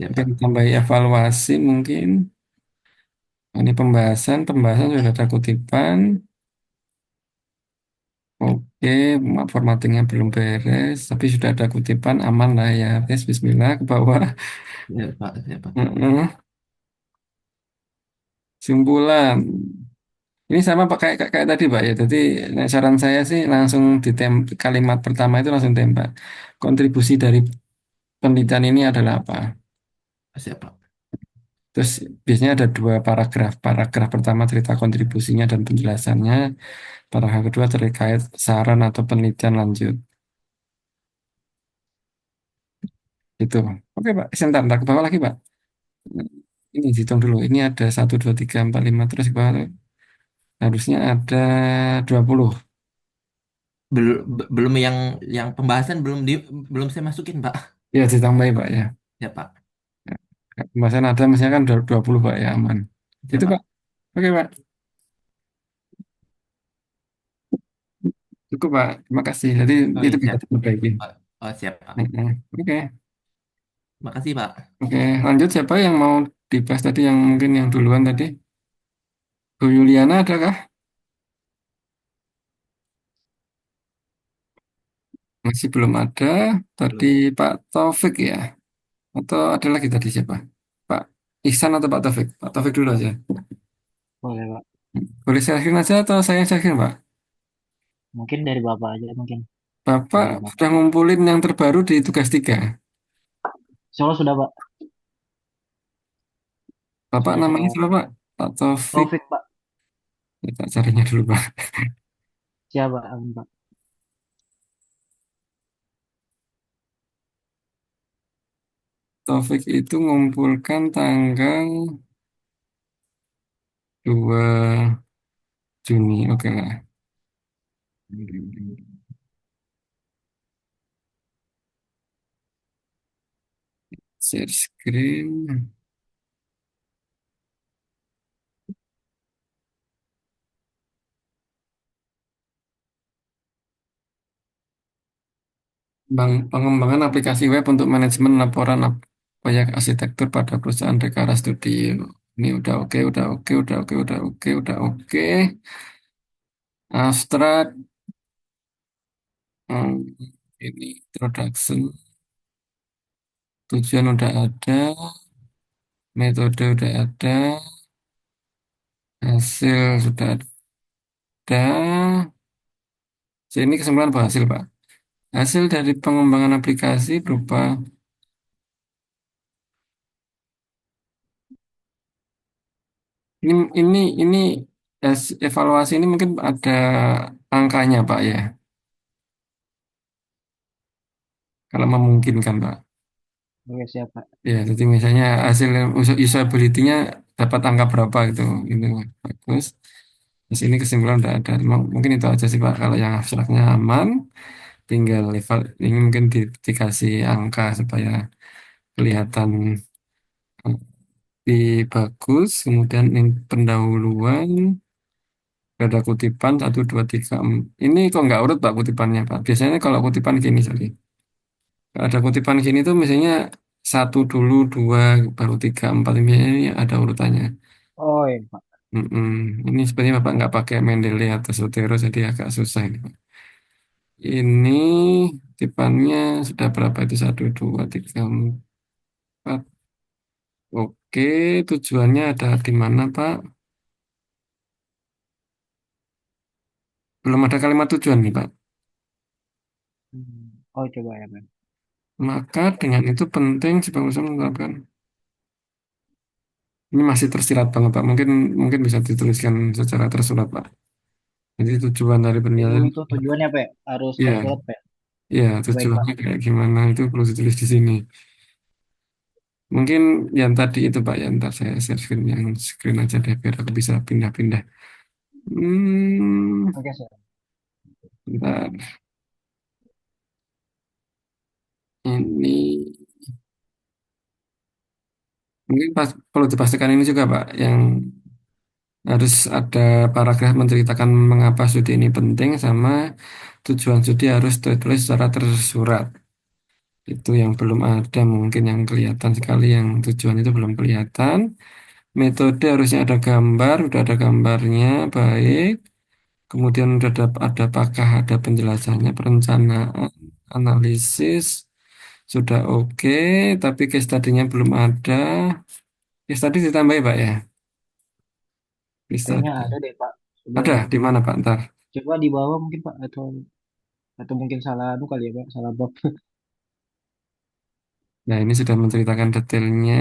Ya, Oke, Pak. tambahi evaluasi mungkin. Ini pembahasan sudah ada kutipan. Oke, formattingnya belum beres, tapi sudah ada kutipan, aman lah ya. Tes Bismillah ke bawah. Ya, Pak. Ya, Pak. Heeh. Simpulan. Ini sama Pak kayak tadi Pak ya. Jadi saran saya sih langsung kalimat pertama itu langsung tembak. Kontribusi dari penelitian ini adalah apa? Siap, Pak. Terus biasanya ada dua paragraf. Paragraf pertama cerita kontribusinya dan penjelasannya. Paragraf kedua terkait saran atau penelitian lanjut. Itu. Oke Pak, sebentar ke bawah lagi Pak. Ini hitung dulu. Ini ada 1, 2, 3, 4, 5 terus ke bawah. Harusnya ada 20. Belum yang pembahasan belum saya masukin, Pak. Ya ditambahin Pak ya. Ya, Pak. Pembahasan ada misalnya kan 20 Pak ya aman. Ya, Itu Pak. Pak. Oke Pak. Cukup Pak. Terima kasih. Jadi Oh, itu iya, bisa siap. diperbaiki. Oh, siap, Pak. Oke. Makasih, Pak. Oke. Lanjut siapa yang mau dibahas tadi yang mungkin yang duluan tadi? Bu Yuliana adakah? Masih belum ada. Tadi Belum. Pak Taufik ya. Atau ada lagi tadi siapa? Pak Ihsan atau Pak Taufik? Pak Taufik dulu aja. Boleh, Pak. Boleh saya share aja atau saya yang share, Pak? Mungkin dari Bapak aja mungkin. Bapak Dari Bapak. sudah ngumpulin yang terbaru di tugas 3. Solo sudah, Pak. Bapak Sudah namanya saya. siapa, Pak? Pak Taufik. Taufik, Pak. Kita carinya dulu, Pak. Siapa, amin, Pak. Taufik itu ngumpulkan tanggal 2 Juni. Oke lah. Share screen. Pengembangan aplikasi web untuk manajemen laporan proyek arsitektur pada perusahaan Rekara Studio. Ini udah oke, udah oke, udah oke, udah oke, udah oke. Abstrak. Hmm, ini introduction. Tujuan udah ada. Metode udah ada. Hasil sudah ada. Jadi ini kesimpulan apa hasil, Pak? Hasil dari pengembangan aplikasi berupa ini ini ini evaluasi ini mungkin ada angkanya, Pak ya. Kalau memungkinkan, Pak. Oke, siap, Pak. Ya, jadi misalnya hasil usability-nya dapat angka berapa gitu. Ini bagus. Di sini kesimpulan udah ada. Mungkin itu aja sih, Pak. Kalau yang abstraknya aman, tinggal level ini mungkin dikasih angka supaya kelihatan di bagus, kemudian ini pendahuluan, ada kutipan 1, 2, 3. Ini kok nggak urut Pak kutipannya Pak? Biasanya kalau kutipan gini sorry. Kalau ada kutipan gini tuh misalnya 1 dulu, 2, baru 3, 4. Ini ada urutannya. Oh, iya, Pak. Mm-mm. Ini sebenarnya Bapak nggak pakai Mendeley atau Sotero, jadi agak susah ini Pak. Ini kutipannya sudah berapa itu? 1, 2, 3, 4. Oke, tujuannya ada di mana Pak? Belum ada kalimat tujuan nih Pak. Oh, coba ya, Pak. Maka dengan itu penting si pengusaha menetapkan. Ini masih tersirat banget Pak. Mungkin mungkin bisa dituliskan secara tersurat Pak. Jadi tujuan dari Oh, penilaian, itu tujuannya, Pak. Harus ya, tersurat, Pak. ya Baik, Pak. tujuannya kayak gimana itu perlu ditulis di sini. Mungkin yang tadi itu Pak, ya ntar saya share screen aja deh biar aku bisa pindah-pindah. Hmm, Oke, siap. bentar. Ini mungkin perlu dipastikan ini juga Pak, yang harus ada paragraf menceritakan mengapa studi ini penting sama tujuan studi harus tertulis secara tersurat. Itu yang belum ada, mungkin yang kelihatan sekali yang tujuan itu belum kelihatan. Metode harusnya ada gambar, udah ada gambarnya, baik. Kemudian udah ada apakah ada penjelasannya, perencanaan, analisis, sudah oke, tapi case study-nya belum ada. Case study ditambah ya, Pak ya? Case Kayaknya study. ada deh Pak. Coba Ada di mana Pak? Ntar. coba di bawah mungkin Pak, atau mungkin salah anu kali ya Pak, salah bab. Nah, ini sudah menceritakan detailnya.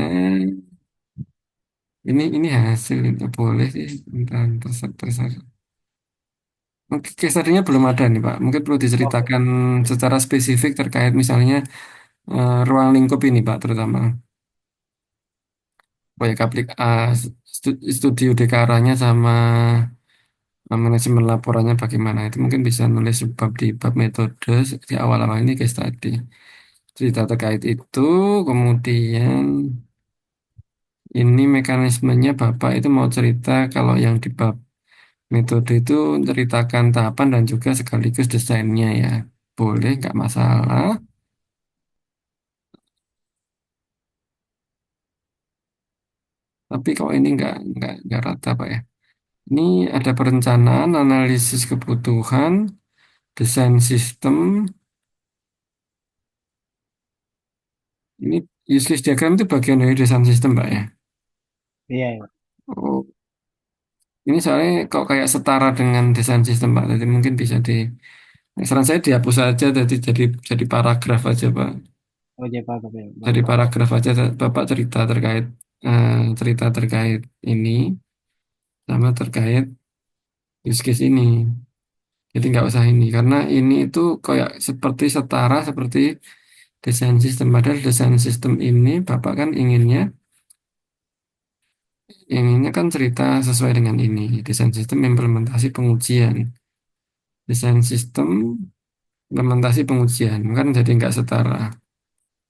Ini hasil itu boleh sih. Bentar, terserah. Mungkin case study-nya belum ada nih Pak. Mungkin perlu Oke, diceritakan secara spesifik terkait misalnya ruang lingkup ini Pak, terutama proyek aplik studi UDKR-nya sama manajemen laporannya bagaimana. Itu mungkin bisa nulis bab di bab metode di awal-awal ini case study. Cerita terkait itu, kemudian ini mekanismenya Bapak itu mau cerita kalau yang di bab metode itu ceritakan tahapan dan juga sekaligus desainnya ya. Boleh, nggak masalah. Tapi kalau ini nggak rata Pak ya. Ini ada perencanaan, analisis kebutuhan, desain sistem. Ini use case diagram itu bagian dari desain sistem Pak ya. iya ya. Oh, ini soalnya kok kayak setara dengan desain sistem Pak. Jadi mungkin bisa saran saya dihapus aja, jadi paragraf aja Pak. Oh iya Pak, oke, Jadi baik. paragraf aja Bapak cerita terkait ini sama terkait use case ini. Jadi nggak usah ini karena ini itu kayak seperti setara seperti desain sistem. Padahal desain sistem ini Bapak kan inginnya kan cerita sesuai dengan ini. Desain sistem implementasi pengujian. Desain sistem implementasi pengujian kan jadi nggak setara.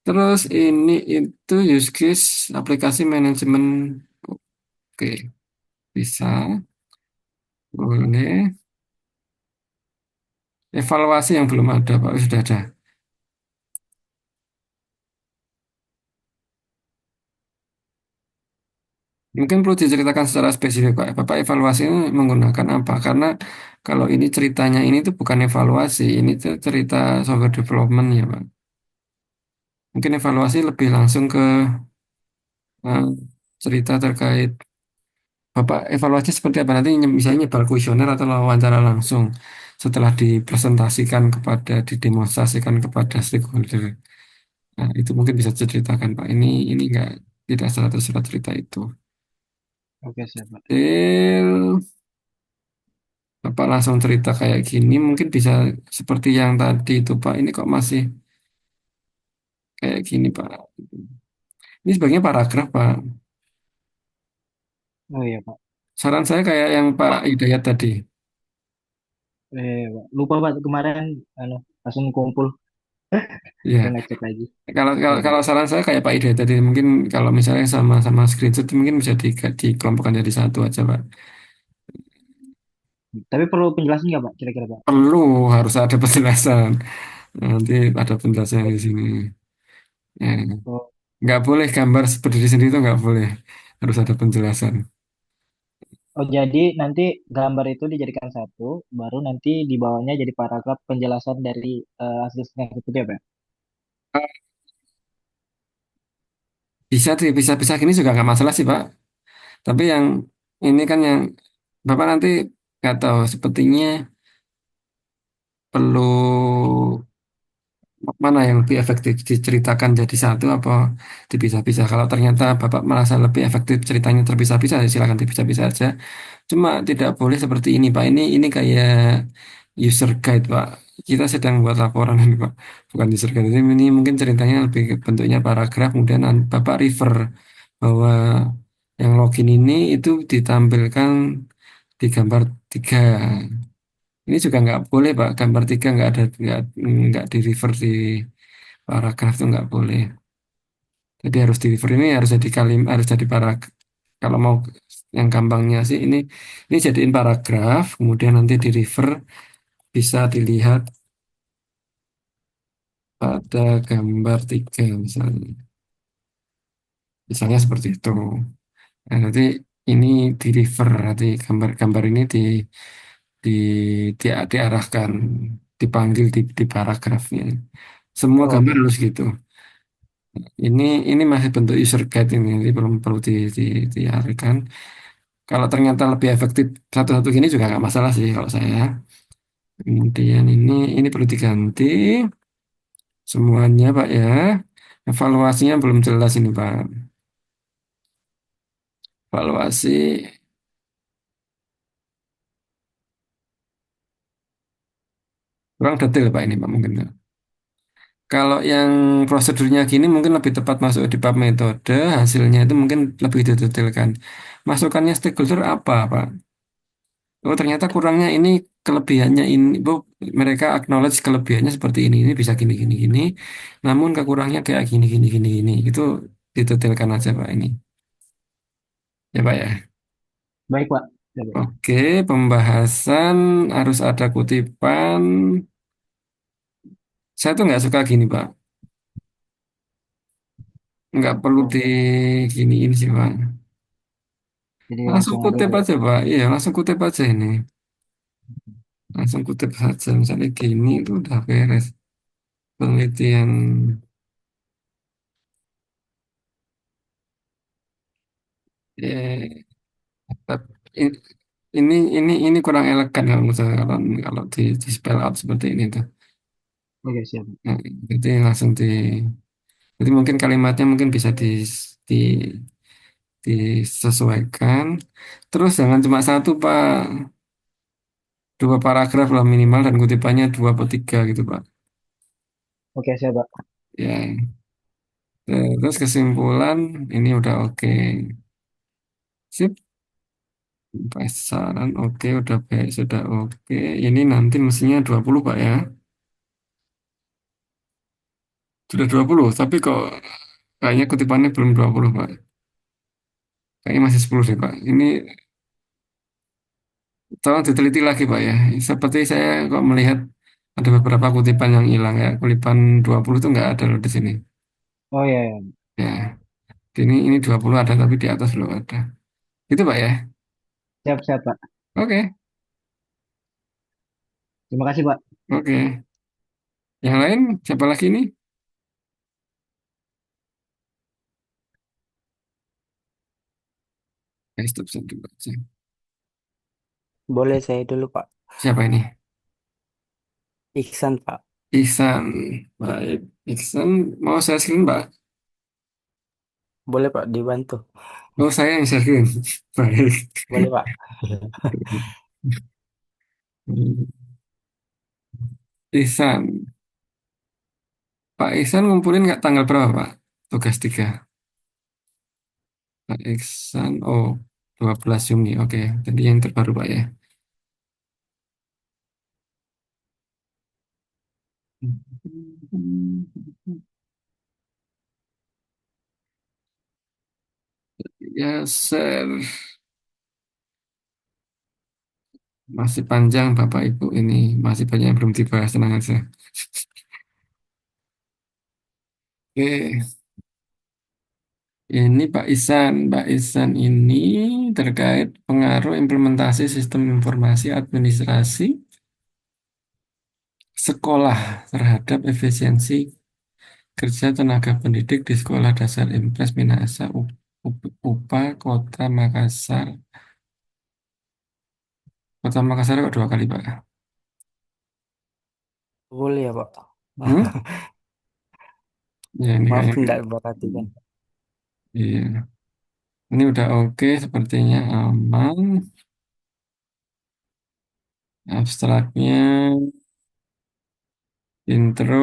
Terus ini itu use case aplikasi manajemen. Oke, bisa, boleh. Evaluasi yang belum ada, Pak, sudah ada. Mungkin perlu diceritakan secara spesifik, Pak. Bapak evaluasi ini menggunakan apa? Karena kalau ini ceritanya ini tuh bukan evaluasi, ini tuh cerita software development ya, Pak. Mungkin evaluasi lebih langsung ke eh, cerita terkait Bapak evaluasi seperti apa nanti misalnya nyebar kuesioner atau wawancara langsung setelah dipresentasikan didemonstrasikan kepada stakeholder. Nah, itu mungkin bisa diceritakan, Pak. Ini enggak tidak surat cerita itu. Oke siap Pak. Del, Bapak langsung cerita kayak gini, mungkin bisa seperti yang tadi itu, Pak. Ini kok masih kayak gini, Pak. Ini sebagai paragraf, Pak. Oh iya Pak. Saran saya kayak yang Pak Pak, Hidayat tadi. Pak. Lupa Pak kemarin anu langsung kumpul Ya, saya ngecek lagi. kalau kalau, Iya Pak. kalau saran saya kayak Pak Hidayat tadi, mungkin kalau misalnya sama-sama screenshot, mungkin bisa dikelompokkan jadi satu aja, Pak. Tapi perlu penjelasan nggak Pak kira-kira Pak? Perlu, harus ada penjelasan. Nanti ada penjelasan di sini. Ya. Oh, Nggak boleh gambar berdiri sendiri itu nggak boleh. Harus ada penjelasan. oh jadi nanti gambar itu dijadikan satu, baru nanti di bawahnya jadi paragraf penjelasan dari hasil sketch itu ya Pak? Bisa bisa gini juga nggak masalah sih Pak. Tapi yang ini kan yang Bapak nanti nggak tahu sepertinya perlu mana yang lebih efektif diceritakan jadi satu apa dipisah-pisah. Kalau ternyata Bapak merasa lebih efektif ceritanya terpisah-pisah, ya silakan dipisah-pisah aja. Cuma tidak boleh seperti ini Pak. Ini kayak user guide Pak. Kita sedang buat laporan ini Pak. Bukan user guide. Ini mungkin ceritanya lebih bentuknya paragraf. Kemudian Bapak refer bahwa yang login ini itu ditampilkan di gambar tiga. Ini juga nggak boleh Pak. Gambar tiga nggak di refer di paragraf itu nggak boleh. Jadi harus di refer ini harus jadi harus jadi paragraf. Kalau mau yang gampangnya sih ini jadiin paragraf, kemudian nanti di refer bisa dilihat pada gambar 3 misalnya. Misalnya seperti itu. Nah, nanti ini di refer, nanti gambar-gambar ini di, diarahkan, dipanggil di paragrafnya. Semua Oh, gambar oke. harus gitu. Ini ini masih bentuk user guide ini belum perlu diarahkan. Kalau ternyata lebih efektif satu-satu gini juga nggak masalah sih kalau saya. Kemudian ini perlu diganti semuanya Pak ya. Evaluasinya belum jelas ini Pak. Evaluasi kurang detail Pak ini Pak mungkin. Kalau yang prosedurnya gini mungkin lebih tepat masuk di bab metode, hasilnya itu mungkin lebih didetailkan. Masukannya stakeholder apa Pak? Oh ternyata kurangnya ini, kelebihannya ini, Bu, mereka acknowledge kelebihannya seperti ini bisa gini gini gini. Namun kekurangnya kayak gini gini gini gini. Itu didetailkan aja Pak ini. Ya Pak ya. Baik, Pak. Ya, Pak. Oke, pembahasan harus ada kutipan. Saya tuh nggak suka gini Pak. Nggak perlu di Oke. giniin sih Pak. Jadi Langsung langsung aja kutip gitu. aja Pak. Iya, langsung kutip aja ini. Langsung kutip saja. Misalnya gini itu udah beres. Penelitian. Eh, tap- i- ini kurang elegan kalau menurut saya kalau di spell out seperti ini tuh. Oke, siap. Nah, jadi langsung jadi mungkin kalimatnya mungkin bisa di disesuaikan. Terus jangan cuma satu Pak, dua paragraf lah minimal dan kutipannya dua atau tiga gitu Pak. Oke, siap, Pak. Ya, terus kesimpulan ini udah oke. Sip, saran oke, udah baik, sudah oke. Ini nanti mestinya 20 Pak ya. Sudah 20 tapi kok kayaknya kutipannya belum 20 Pak. Kayaknya masih 10 deh Pak. Ini tolong diteliti lagi Pak ya. Seperti saya kok melihat ada beberapa kutipan yang hilang ya. Kutipan 20 itu nggak ada loh di sini. Oh, iya, iya. Ya, ini 20 ada tapi di atas belum ada. Itu Pak ya. Siap, siap, Pak. Oke, Terima kasih, Pak. oke. Yang lain siapa lagi nih? Stop satu baca. Boleh saya dulu, Pak. Siapa ini? Iksan, Pak. Ihsan. Baik. Ihsan mau saya screen Pak? Boleh, Pak, dibantu. Oh saya yang screen. Baik. Boleh, Pak. Ihsan. Pak Ihsan ngumpulin nggak tanggal berapa Pak? Tugas 3. Pak Ihsan. Oh 12 Juni. Oke. Jadi yang terbaru Pak ya. Ya, sir. Masih panjang Bapak Ibu ini. Masih banyak yang belum dibahas. Tenang aja. Oke. Ini Pak Isan. Pak Isan ini terkait pengaruh implementasi sistem informasi administrasi sekolah terhadap efisiensi kerja tenaga pendidik di Sekolah Dasar Impres Minahasa UPA Kota Makassar. Kota Makassar kok dua kali Pak? Boleh ya, Pak. Hmm? Ya ini Maaf, kayaknya tidak perhatikan. iya. Ini udah oke sepertinya aman. Abstraknya, intro,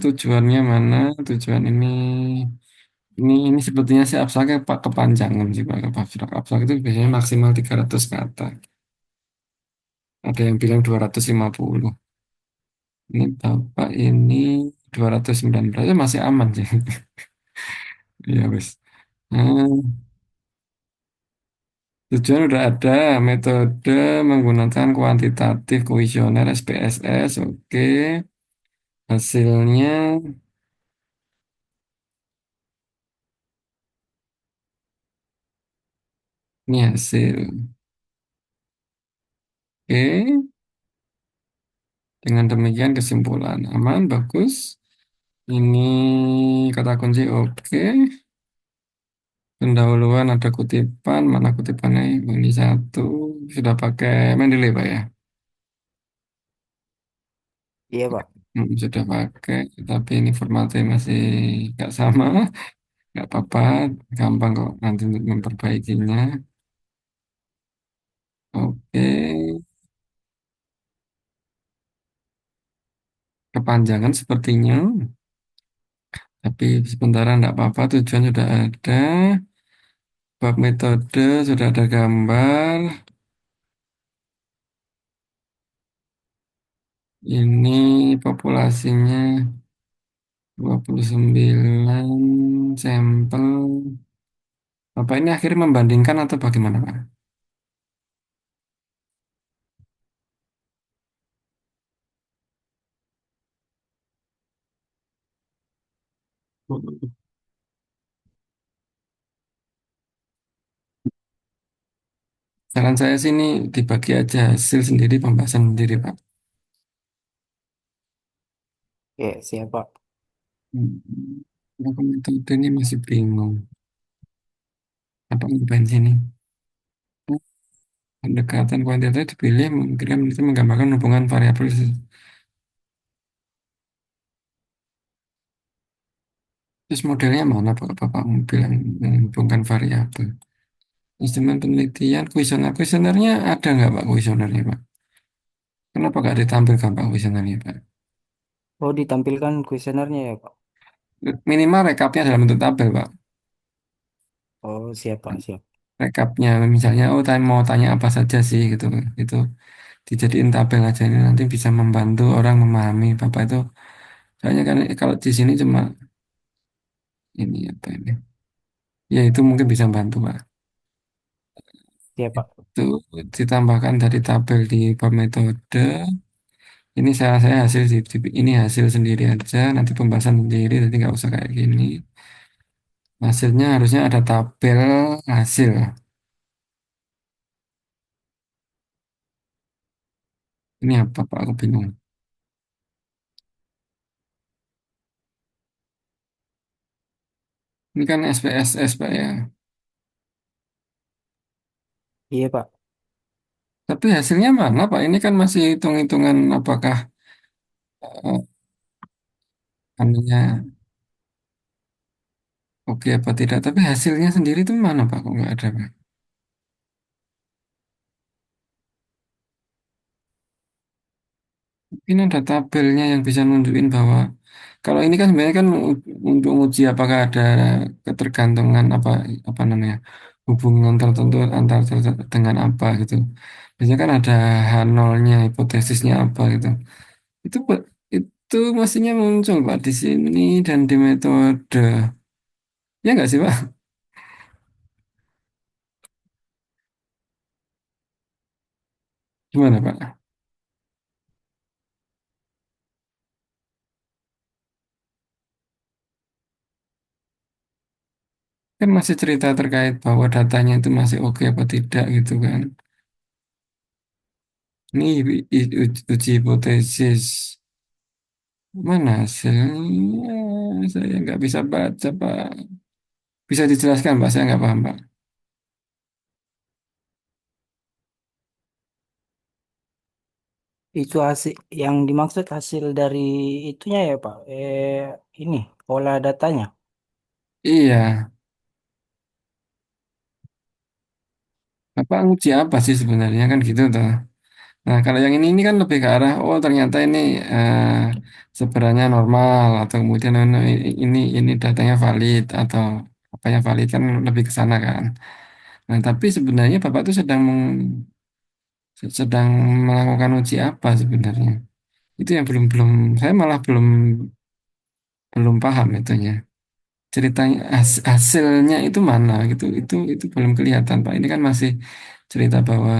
tujuannya mana? Tujuan ini sepertinya sih abstraknya Pak kepanjangan sih Pak. Abstrak, abstrak itu biasanya maksimal 300 kata. Ada yang bilang 250. Ini Bapak ini 219 ya masih aman sih. Iya wes. Nah, tujuan udah ada, metode menggunakan kuantitatif kuesioner SPSS, oke. Hasilnya, ini hasil. Oke, dengan demikian kesimpulan aman, bagus. Ini kata kunci oke. Pendahuluan ada kutipan, mana kutipannya? Ini satu, sudah pakai Mendeley Pak ya? Iya, Pak. Sudah pakai, tapi ini formatnya masih nggak sama, nggak apa-apa, gampang kok nanti untuk memperbaikinya. Oke, kepanjangan sepertinya, tapi sementara nggak apa-apa, tujuan sudah ada, bab metode sudah ada gambar, ini populasinya 29 sampel. Bapak ini akhirnya membandingkan atau bagaimana Pak? Saran saya sih ini dibagi aja hasil sendiri, pembahasan sendiri Pak. Oke, siap, Pak. Aku metode ini masih bingung. Apa ngapain sini? Pendekatan kuantitatif dipilih kira itu menggambarkan hubungan variabel. Terus modelnya mana Pak? Bapak bilang menghubungkan variabel. Instrumen penelitian, kuesioner. Kuesionernya ada nggak Pak kuesionernya Pak? Kenapa nggak ditampilkan Pak kuesionernya Pak? Oh, ditampilkan kuesionernya ya, Pak. Minimal rekapnya dalam bentuk tabel Pak. Oh, siap, Pak, siap. Rekapnya misalnya, oh mau tanya apa saja sih gitu. Itu dijadiin tabel aja ini nanti bisa membantu orang memahami Bapak itu. Soalnya kan kalau di sini cuma ini apa ini? Ya itu mungkin bisa membantu Pak. Siap, Pak. Itu ditambahkan dari tabel di bab metode. Ini saya hasil ini hasil sendiri aja. Nanti pembahasan sendiri. Nanti nggak usah kayak gini. Hasilnya harusnya ada tabel hasil. Ini apa Pak? Aku bingung. Ini kan SPSS Pak ya. Iya, Pak. Tapi hasilnya mana Pak? Ini kan masih hitung-hitungan apakah anunya oke apa tidak. Tapi hasilnya sendiri itu mana Pak? Kok nggak ada Pak? Ini ada tabelnya yang bisa nunjukin bahwa kalau ini kan sebenarnya kan untuk uji apakah ada ketergantungan apa apa namanya hubungan tertentu antar dengan apa gitu. Biasanya kan ada H0-nya, hipotesisnya apa gitu. Itu itu mestinya muncul Pak di sini dan di metode. Ya nggak sih Pak? Gimana Pak? Kan masih cerita terkait bahwa datanya itu masih oke apa tidak gitu kan. Ini uji hipotesis. Mana hasilnya? Saya nggak bisa baca, Pak. Bisa dijelaskan, Pak? Saya nggak paham, Pak. Itu hasil yang dimaksud hasil dari itunya ya, Pak. Ini olah datanya. Iya, Bapak nguji apa sih sebenarnya kan gitu toh. Nah, kalau yang ini kan lebih ke arah, oh ternyata ini sebenarnya normal atau kemudian ini datanya valid atau apanya valid kan lebih ke sana kan. Nah, tapi sebenarnya Bapak itu sedang melakukan uji apa sebenarnya? Itu yang belum belum saya malah belum belum paham itunya. Ceritanya hasilnya itu mana gitu itu belum kelihatan Pak. Ini kan masih cerita bahwa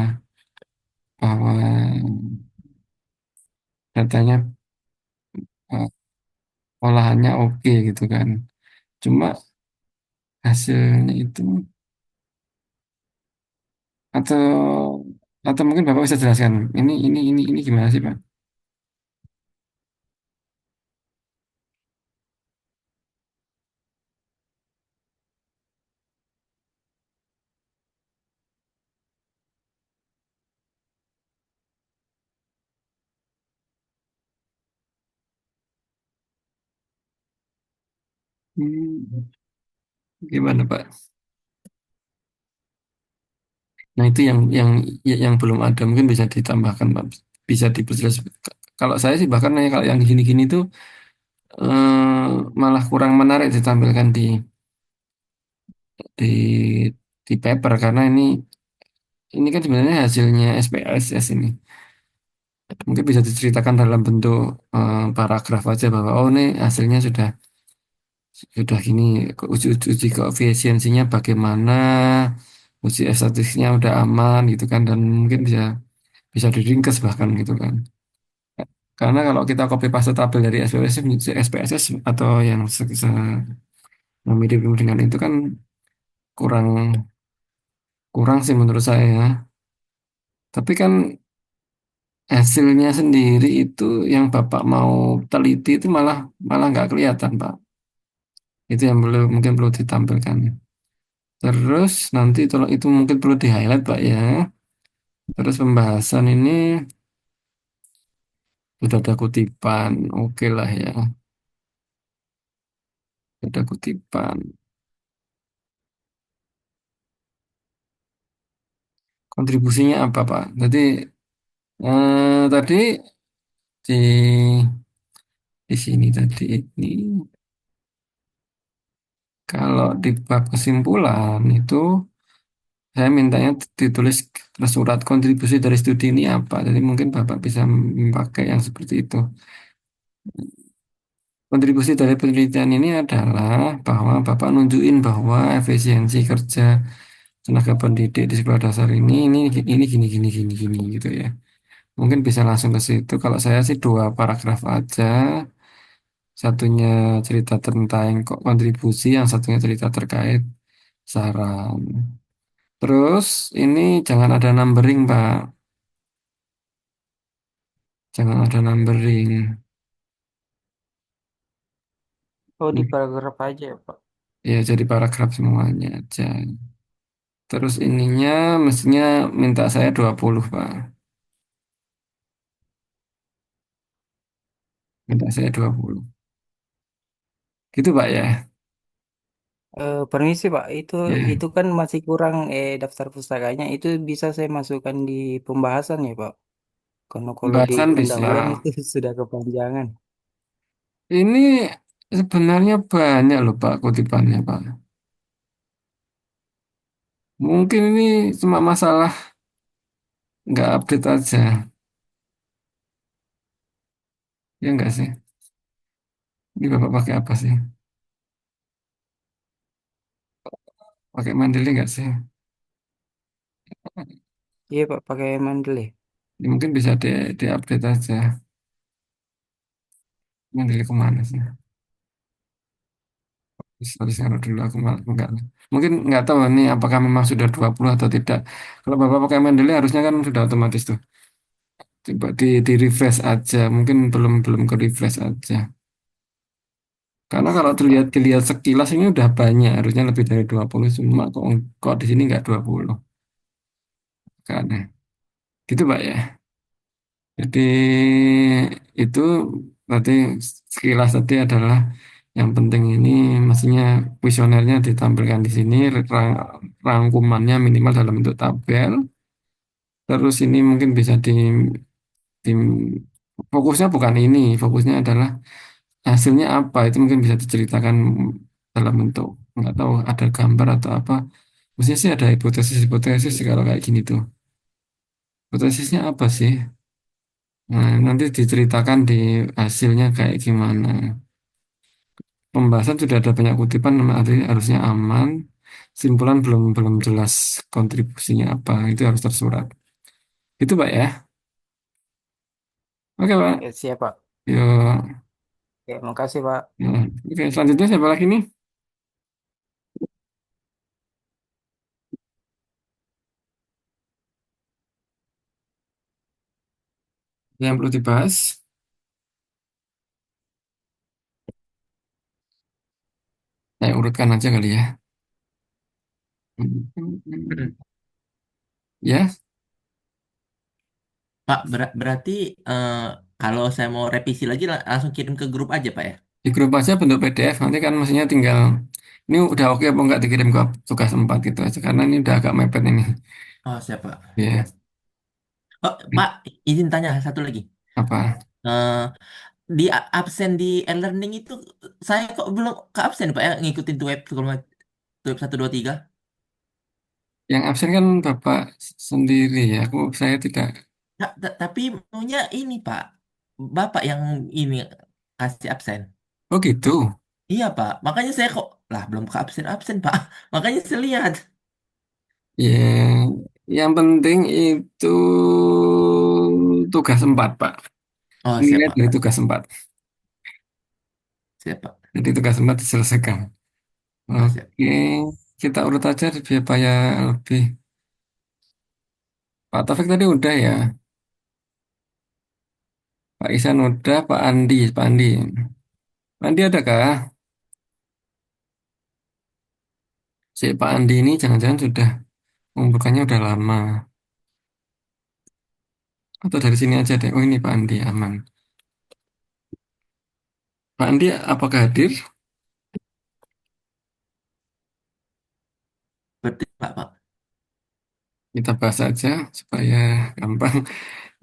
datanya eh, olahannya oke gitu kan. Cuma hasilnya itu atau atau mungkin Bapak bisa jelaskan ini gimana sih Pak? Hmm, gimana Pak? Nah itu yang belum ada mungkin bisa ditambahkan Pak. Bisa diperjelas. Kalau saya sih bahkan nanya kalau yang gini-gini tuh malah kurang menarik ditampilkan di di paper karena ini kan sebenarnya hasilnya SPSS ini. Mungkin bisa diceritakan dalam bentuk paragraf aja bahwa oh ini hasilnya sudah gini uji koefisiensinya bagaimana, uji statistiknya udah aman gitu kan dan mungkin bisa bisa diringkas bahkan gitu kan. Karena kalau kita copy paste tabel dari SPSS atau yang mirip dengan itu kan kurang kurang sih menurut saya ya. Tapi kan hasilnya sendiri itu yang Bapak mau teliti itu malah malah nggak kelihatan Pak. Itu yang mungkin perlu ditampilkan. Terus nanti kalau itu mungkin perlu di-highlight Pak ya. Terus pembahasan ini sudah ada kutipan, oke lah ya. Sudah ada kutipan. Kontribusinya apa Pak? Jadi tadi di sini tadi ini kalau di bab kesimpulan itu saya mintanya ditulis surat kontribusi dari studi ini apa. Jadi mungkin Bapak bisa memakai yang seperti itu. Kontribusi dari penelitian ini adalah bahwa Bapak nunjukin bahwa efisiensi kerja tenaga pendidik di sekolah dasar ini gini gitu ya. Mungkin bisa langsung ke situ. Kalau saya sih dua paragraf aja. Satunya cerita tentang kok kontribusi, yang satunya cerita terkait saran. Terus ini jangan ada numbering, Pak. Jangan ada numbering. Oh, di paragraf aja ya, Pak. Ya, jadi paragraf semuanya aja. Terus ininya mestinya minta saya 20 Pak. Minta saya 20. Gitu, Pak ya. Permisi Pak, Ya, itu kan masih kurang daftar pustakanya. Itu bisa saya masukkan di pembahasan ya Pak. Karena kalau di pembahasan bisa. pendahuluan itu sudah kepanjangan. Ini sebenarnya banyak loh, Pak, kutipannya, Pak. Mungkin ini cuma masalah nggak update aja. Ya nggak sih? Ini Bapak pakai apa sih? Pakai Mandeli nggak sih? Iya Pak, pakai Mendeley. Ini mungkin bisa di-update aja. Mandeli kemana sih? Habis kalau dulu aku malah enggak. Mungkin nggak tahu ini apakah memang sudah 20 atau tidak. Kalau Bapak pakai Mandeli harusnya kan sudah otomatis tuh. Coba di refresh aja. Mungkin belum belum ke refresh aja. Karena kalau Siap Pak. dilihat sekilas ini udah banyak. Harusnya lebih dari 20. Cuma kok di sini nggak 20. Kan. Gitu Pak ya. Jadi itu berarti sekilas tadi adalah yang penting ini maksudnya kuesionernya ditampilkan di sini rangkumannya minimal dalam bentuk tabel. Terus ini mungkin bisa di- fokusnya bukan ini, fokusnya adalah hasilnya apa itu mungkin bisa diceritakan dalam bentuk nggak tahu ada gambar atau apa. Mestinya sih ada hipotesis-hipotesis kalau kayak gini tuh. Hipotesisnya apa sih? Nah, nanti diceritakan di hasilnya kayak gimana. Pembahasan sudah ada banyak kutipan, artinya harusnya aman. Simpulan belum belum jelas kontribusinya apa, itu harus tersurat. Itu Pak ya. Oke Pak. Ya, siap Pak. Yuk. Oke, makasih Pak. Nah, oke, selanjutnya siapa lagi nih? Yang perlu dibahas? Saya urutkan aja kali ya. Ya, Pak, berarti eh, kalau saya mau revisi lagi langsung kirim ke grup aja, Pak ya? di grup aja bentuk PDF. Nanti kan maksudnya tinggal ini udah oke apa enggak dikirim ke tugas 4 gitu aja. Karena ini udah agak mepet ini. Oh, siap, Pak. Ya, Oh, Pak, izin tanya satu lagi. apa? Eh, di absen di e-learning itu saya kok belum ke absen, Pak ya, ngikutin tuh web 123. Yang absen kan Bapak sendiri ya. Saya tidak. Tapi maunya ini, Pak. Bapak yang ini kasih absen. Oh gitu. Iya, Pak. Makanya saya kok lah belum ke absen-absen, Pak. Makanya saya lihat. Ya, yang penting itu tugas 4 Pak. Oh, siap, Nilai dari Pak. tugas 4. Siap, Pak. Jadi tugas 4 diselesaikan. Oh, siap. Oke, kita urut aja supaya lebih. Pak Taufik tadi udah ya. Pak Isan udah, Pak Andi, Pak Andi. Pak Andi adakah? Si Pak Andi ini jangan-jangan sudah mengumpulkannya udah lama. Atau dari sini aja deh. Oh ini Pak Andi aman. Pak Andi apakah hadir? Berarti, Pak. Kita bahas aja supaya gampang.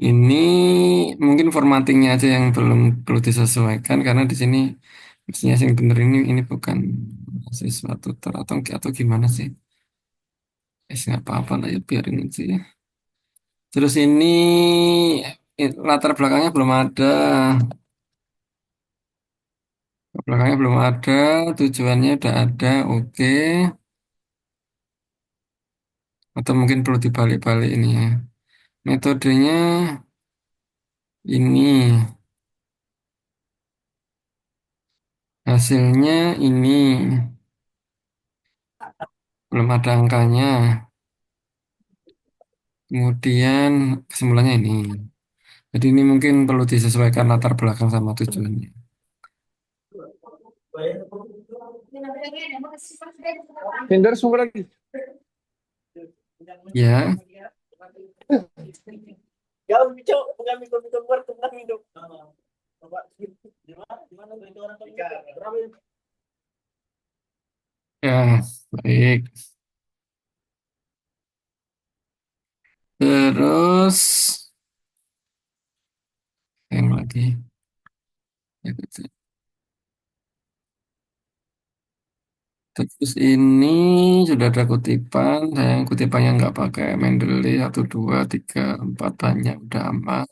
Ini mungkin formattingnya aja yang belum perlu disesuaikan karena di sini mestinya yang bener ini bukan sesuatu atau gimana sih? Nggak apa-apa lah ya biarin aja ya. Terus ini latar belakangnya belum ada. Belakangnya belum ada, tujuannya udah ada, oke. Atau mungkin perlu dibalik-balik ini ya. Metodenya ini, hasilnya ini, belum ada angkanya. Kemudian kesimpulannya ini. Jadi ini mungkin perlu disesuaikan latar belakang sama tujuannya. Vendor semua lagi. Ya, ya, baik. Terus, yang lagi. Ya, gitu. Terus ini sudah ada kutipan, saya kutipannya nggak pakai Mendeley, 1, 2, 3, 4 banyak, udah aman.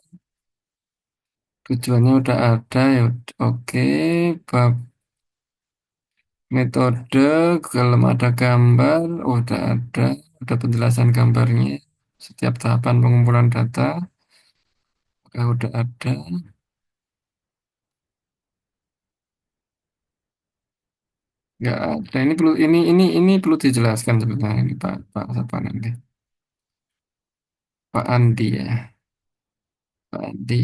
Tujuannya udah ada, ya oke. Bab metode, kalau ada gambar, udah penjelasan gambarnya. Setiap tahapan pengumpulan data, udah ada. Nggak ada. Ini perlu dijelaskan sebenarnya ini Pak siapa nanti? Pak Andi ya, Pak Andi.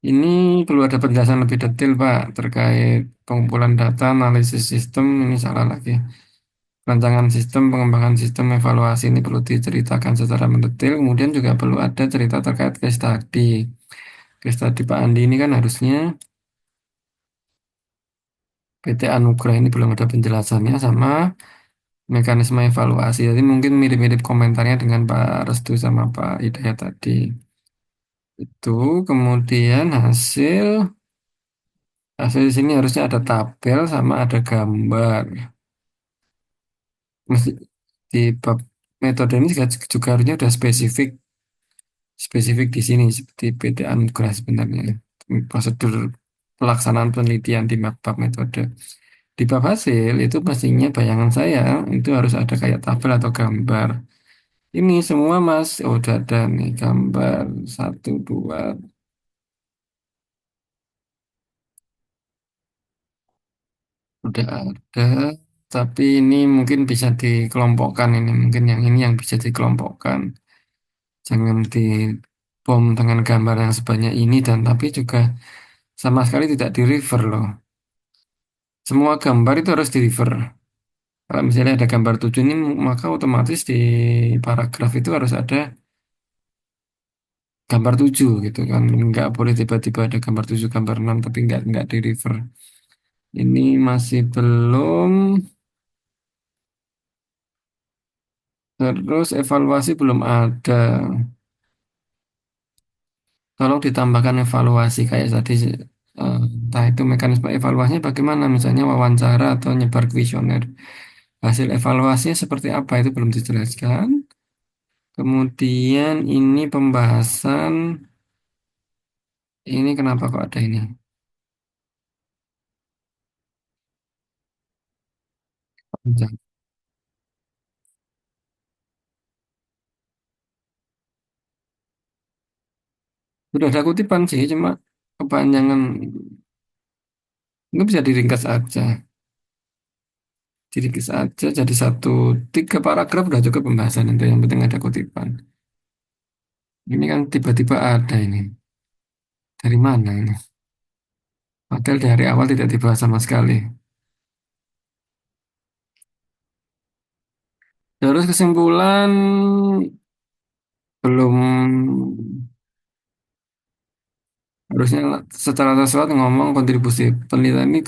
Ini perlu ada penjelasan lebih detail, Pak, terkait pengumpulan data, analisis sistem, ini salah lagi. Rancangan sistem, pengembangan sistem, evaluasi ini perlu diceritakan secara mendetail. Kemudian juga perlu ada cerita terkait case study. Case study Pak Andi ini kan harusnya PT Anugrah ini belum ada penjelasannya sama mekanisme evaluasi. Jadi mungkin mirip-mirip komentarnya dengan Pak Restu sama Pak Hidayat tadi. Itu kemudian hasil di sini harusnya ada tabel sama ada gambar. Mesti di bab metode ini juga harusnya udah spesifik di sini seperti PD Anugerah sebenarnya. Prosedur pelaksanaan penelitian di bab metode. Di bab hasil itu pastinya bayangan saya itu harus ada kayak tabel atau gambar. Ini semua Mas, oh udah ada nih gambar 1, 2, udah ada, tapi ini mungkin bisa dikelompokkan, ini mungkin yang ini yang bisa dikelompokkan. Jangan di bom dengan gambar yang sebanyak ini dan tapi juga sama sekali tidak di refer loh. Semua gambar itu harus di refer. Kalau misalnya ada gambar 7 ini, maka otomatis di paragraf itu harus ada gambar 7 gitu kan. Nggak boleh tiba-tiba ada gambar 7 gambar 6 tapi nggak di refer. Ini masih belum, terus evaluasi belum ada. Tolong ditambahkan evaluasi kayak tadi, entah itu mekanisme evaluasinya bagaimana, misalnya wawancara atau nyebar kuesioner. Hasil evaluasinya seperti apa itu belum dijelaskan. Kemudian ini pembahasan, ini kenapa kok ada ini? Panjang. Sudah ada kutipan sih, cuma kepanjangan. Ini bisa diringkas aja. Diringkas aja jadi satu, 3 paragraf udah cukup pembahasan itu. Yang penting ada kutipan. Ini kan tiba-tiba ada ini. Dari mana ini? Padahal dari awal tidak dibahas sama sekali. Terus kesimpulan belum, harusnya secara sesuatu ngomong kontribusi penelitian ini,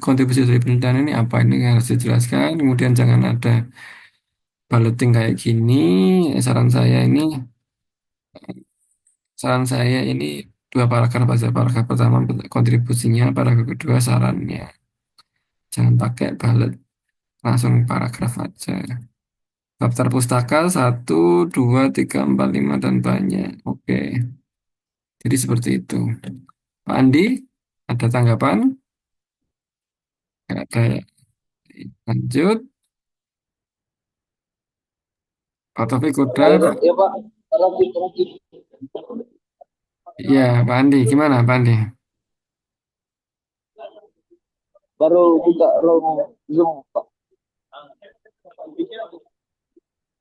kontribusi dari penelitian ini apa, ini harus dijelaskan. Kemudian jangan ada balloting kayak gini. Saran saya ini, saran saya ini 2 paragraf aja. Paragraf pertama kontribusinya, paragraf kedua sarannya. Jangan pakai ballot, langsung paragraf aja. Daftar pustaka 1, 2, 3, 4, 5 dan banyak. Oke, jadi seperti itu. Pak Andi, ada tanggapan? Nggak ada ya? Lanjut. Pak Taufik udah. Ayo, Pak. Ya, Pak. Lanjut, lanjut. Iya, Pak Andi. Gimana, Pak Andi? Baru buka room Zoom, Pak.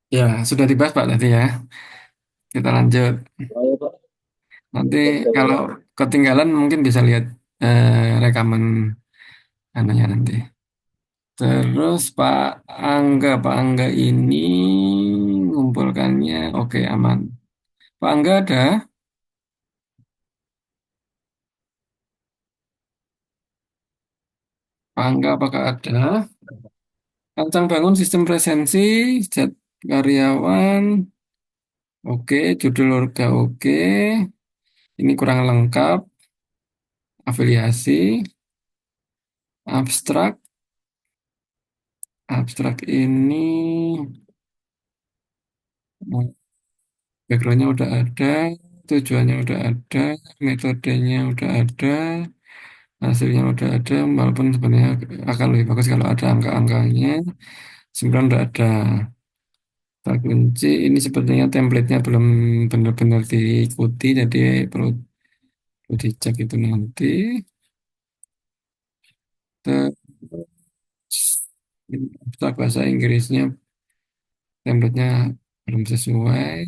Ya, sudah dibahas Pak tadi ya. Kita lanjut. Ayo, Pak. Nanti Oke, kalau Pak. ketinggalan mungkin bisa lihat rekaman anunya nanti. Terus Pak Angga ini ngumpulkannya, oke aman. Pak Angga ada? Pak Angga apakah ada? Rancang bangun sistem presensi, zat karyawan, oke, judul orga oke, ini kurang lengkap, afiliasi, abstrak, abstrak ini backgroundnya udah ada, tujuannya udah ada, metodenya udah ada, hasilnya udah ada, walaupun sebenarnya akan lebih bagus kalau ada angka-angkanya. Sebenarnya udah ada. Kata kunci ini sepertinya template-nya belum benar-benar diikuti, jadi perlu dicek itu nanti. Terus abstrak bahasa Inggrisnya template-nya belum sesuai.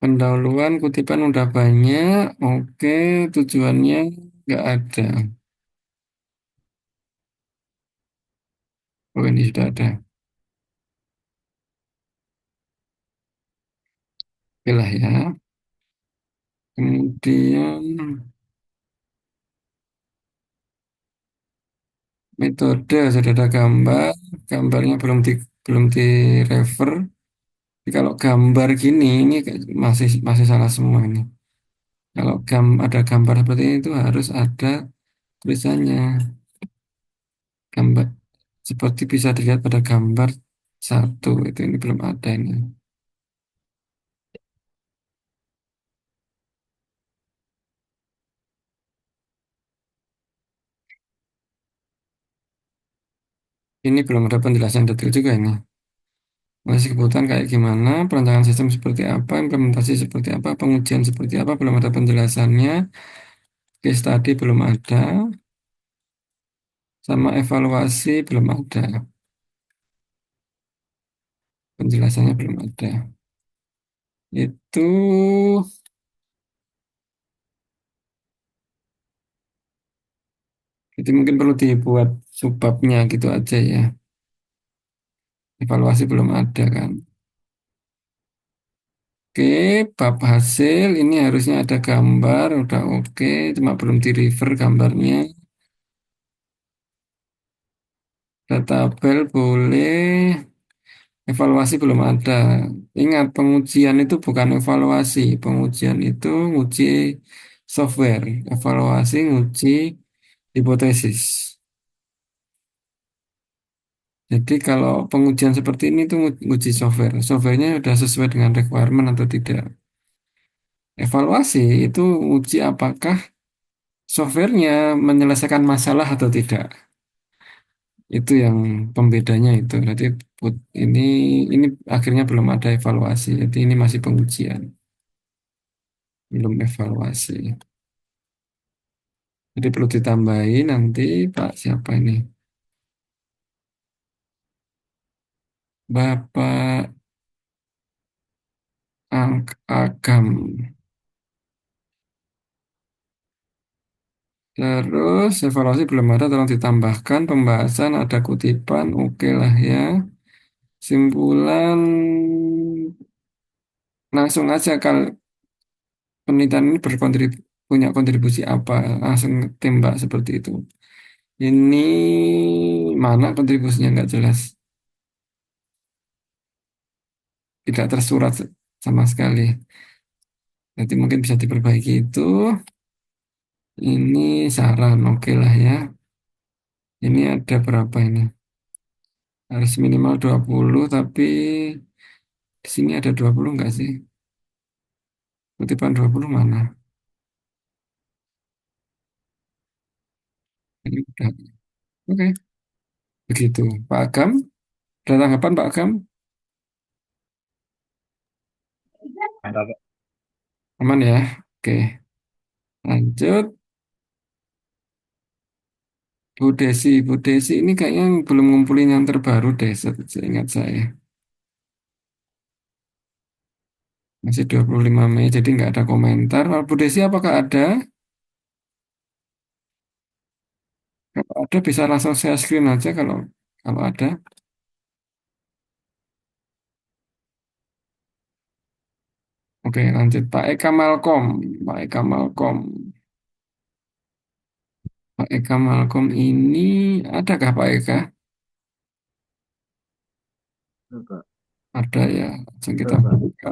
Pendahuluan kutipan udah banyak. Oke, tujuannya nggak ada. Oh, ini sudah ada. Oke lah ya. Kemudian metode sudah ada gambar. Gambarnya belum di refer. Jadi kalau gambar gini ini masih masih salah semua ini. Kalau ada gambar seperti ini itu harus ada tulisannya. Gambar seperti bisa dilihat pada gambar 1 itu, ini belum ada ini. Ini belum ada penjelasan detail juga ini. Masih kebutuhan kayak gimana, perancangan sistem seperti apa, implementasi seperti apa, pengujian seperti apa, belum ada penjelasannya. Case tadi belum ada. sama evaluasi belum ada. Penjelasannya belum ada. Itu Jadi mungkin perlu dibuat subbabnya gitu aja ya. Evaluasi belum ada kan. Oke, bab hasil ini harusnya ada gambar, udah oke, cuma belum di refer gambarnya. Ada tabel boleh, evaluasi belum ada. Ingat, pengujian itu bukan evaluasi, pengujian itu nguji software, evaluasi nguji hipotesis. Jadi kalau pengujian seperti ini tuh nguji software, softwarenya sudah sesuai dengan requirement atau tidak. Evaluasi itu uji apakah softwarenya menyelesaikan masalah atau tidak. Itu yang pembedanya itu. Jadi ini ini akhirnya belum ada evaluasi. Jadi ini masih pengujian, belum evaluasi. Jadi perlu ditambahi nanti Pak siapa ini? Bapak Agam. Terus evaluasi belum ada, tolong ditambahkan pembahasan ada kutipan, oke lah ya. Simpulan langsung aja kalau penelitian ini punya kontribusi apa, langsung tembak seperti itu. Ini mana kontribusinya nggak jelas, tidak tersurat sama sekali. Jadi mungkin bisa diperbaiki itu. Ini saran, oke lah ya. Ini ada berapa ini? Harus minimal 20, tapi di sini ada 20 nggak sih? Kutipan 20 mana? Ini udah. Oke, begitu. Pak Agam, ada tanggapan Pak Agam? Ada, Pak. Aman ya? Oke, lanjut. Bu Desi ini kayaknya belum ngumpulin yang terbaru deh, seingat saya. Masih 25 Mei, jadi nggak ada komentar. Kalau Bu Desi apakah ada? Kalau ada bisa langsung share screen aja kalau ada. Oke, lanjut Pak Eka Malkom. Pak Eka Malkom. Pak Eka Malkom ini adakah Pak Eka? Pak. Ada ya. Langsung kita Pak. buka.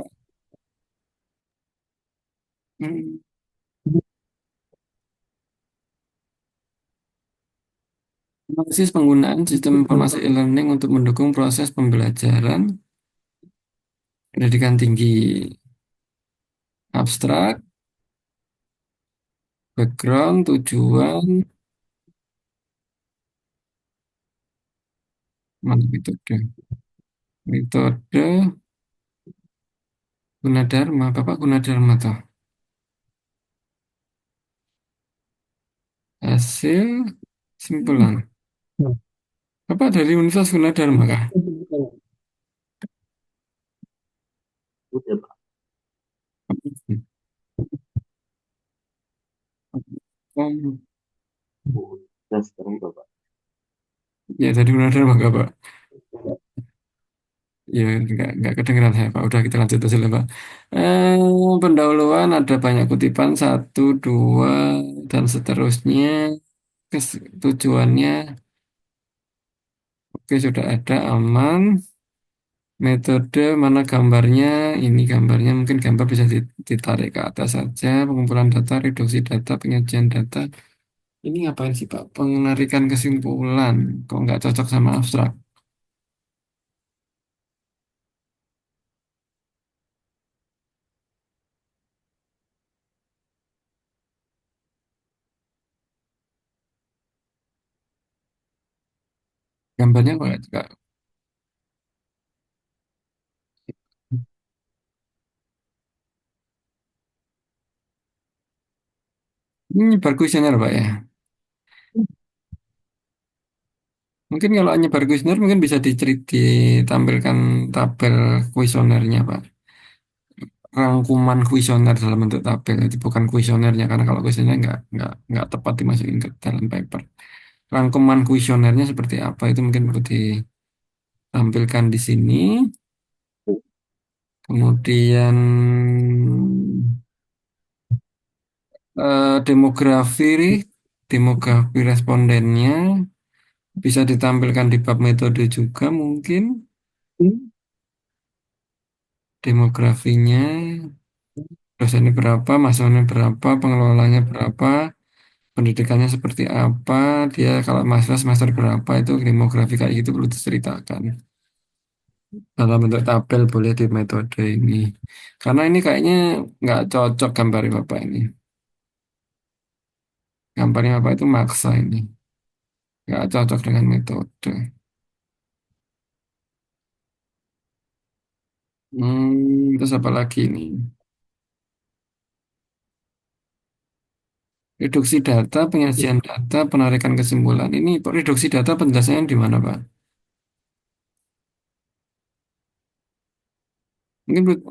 Hmm. Analisis penggunaan sistem informasi e-learning untuk mendukung proses pembelajaran pendidikan tinggi. Abstrak, background, tujuan, mana metode. Metode Gunadarma, Bapak Gunadarma toh. Hasil simpulan. Bapak dari Universitas Gunadarma kah? Udah, Pak. Oh, Dan sekarang Bapak. ya dari Gunadarma kah, Pak? Ya, nggak kedengeran saya, Pak. Udah kita lanjut aja lah, Pak. Pendahuluan ada banyak kutipan, satu, dua, dan seterusnya. Tujuannya, oke, sudah ada, aman. Metode mana gambarnya? Ini gambarnya mungkin gambar bisa ditarik ke atas saja. Pengumpulan data, reduksi data, penyajian data. Ini ngapain sih Pak? Penarikan kesimpulan. Kok nggak cocok sama abstrak? Gambarnya kok nggak? Ini bar kuesioner Pak ya. Mungkin kalau nyebar kuesioner mungkin bisa ditampilkan tabel kuesionernya, Pak. Rangkuman kuesioner dalam bentuk tabel, itu bukan kuesionernya karena kalau kuesioner nggak tepat dimasukin ke dalam paper. Rangkuman kuesionernya seperti apa itu mungkin perlu ditampilkan di sini. Kemudian demografi respondennya bisa ditampilkan di bab metode juga mungkin demografinya, dosennya berapa, mahasiswanya berapa, pengelolanya berapa, pendidikannya seperti apa, dia kalau mahasiswa semester berapa itu demografi kayak gitu perlu diceritakan. Dalam bentuk tabel boleh di metode ini. Karena ini kayaknya nggak cocok gambarnya Bapak ini. Gambarnya Bapak itu maksa ini. Nggak cocok dengan metode. Terus apa lagi ini? Reduksi data, penyajian data, penarikan kesimpulan. Ini reduksi data penjelasannya di mana, Pak?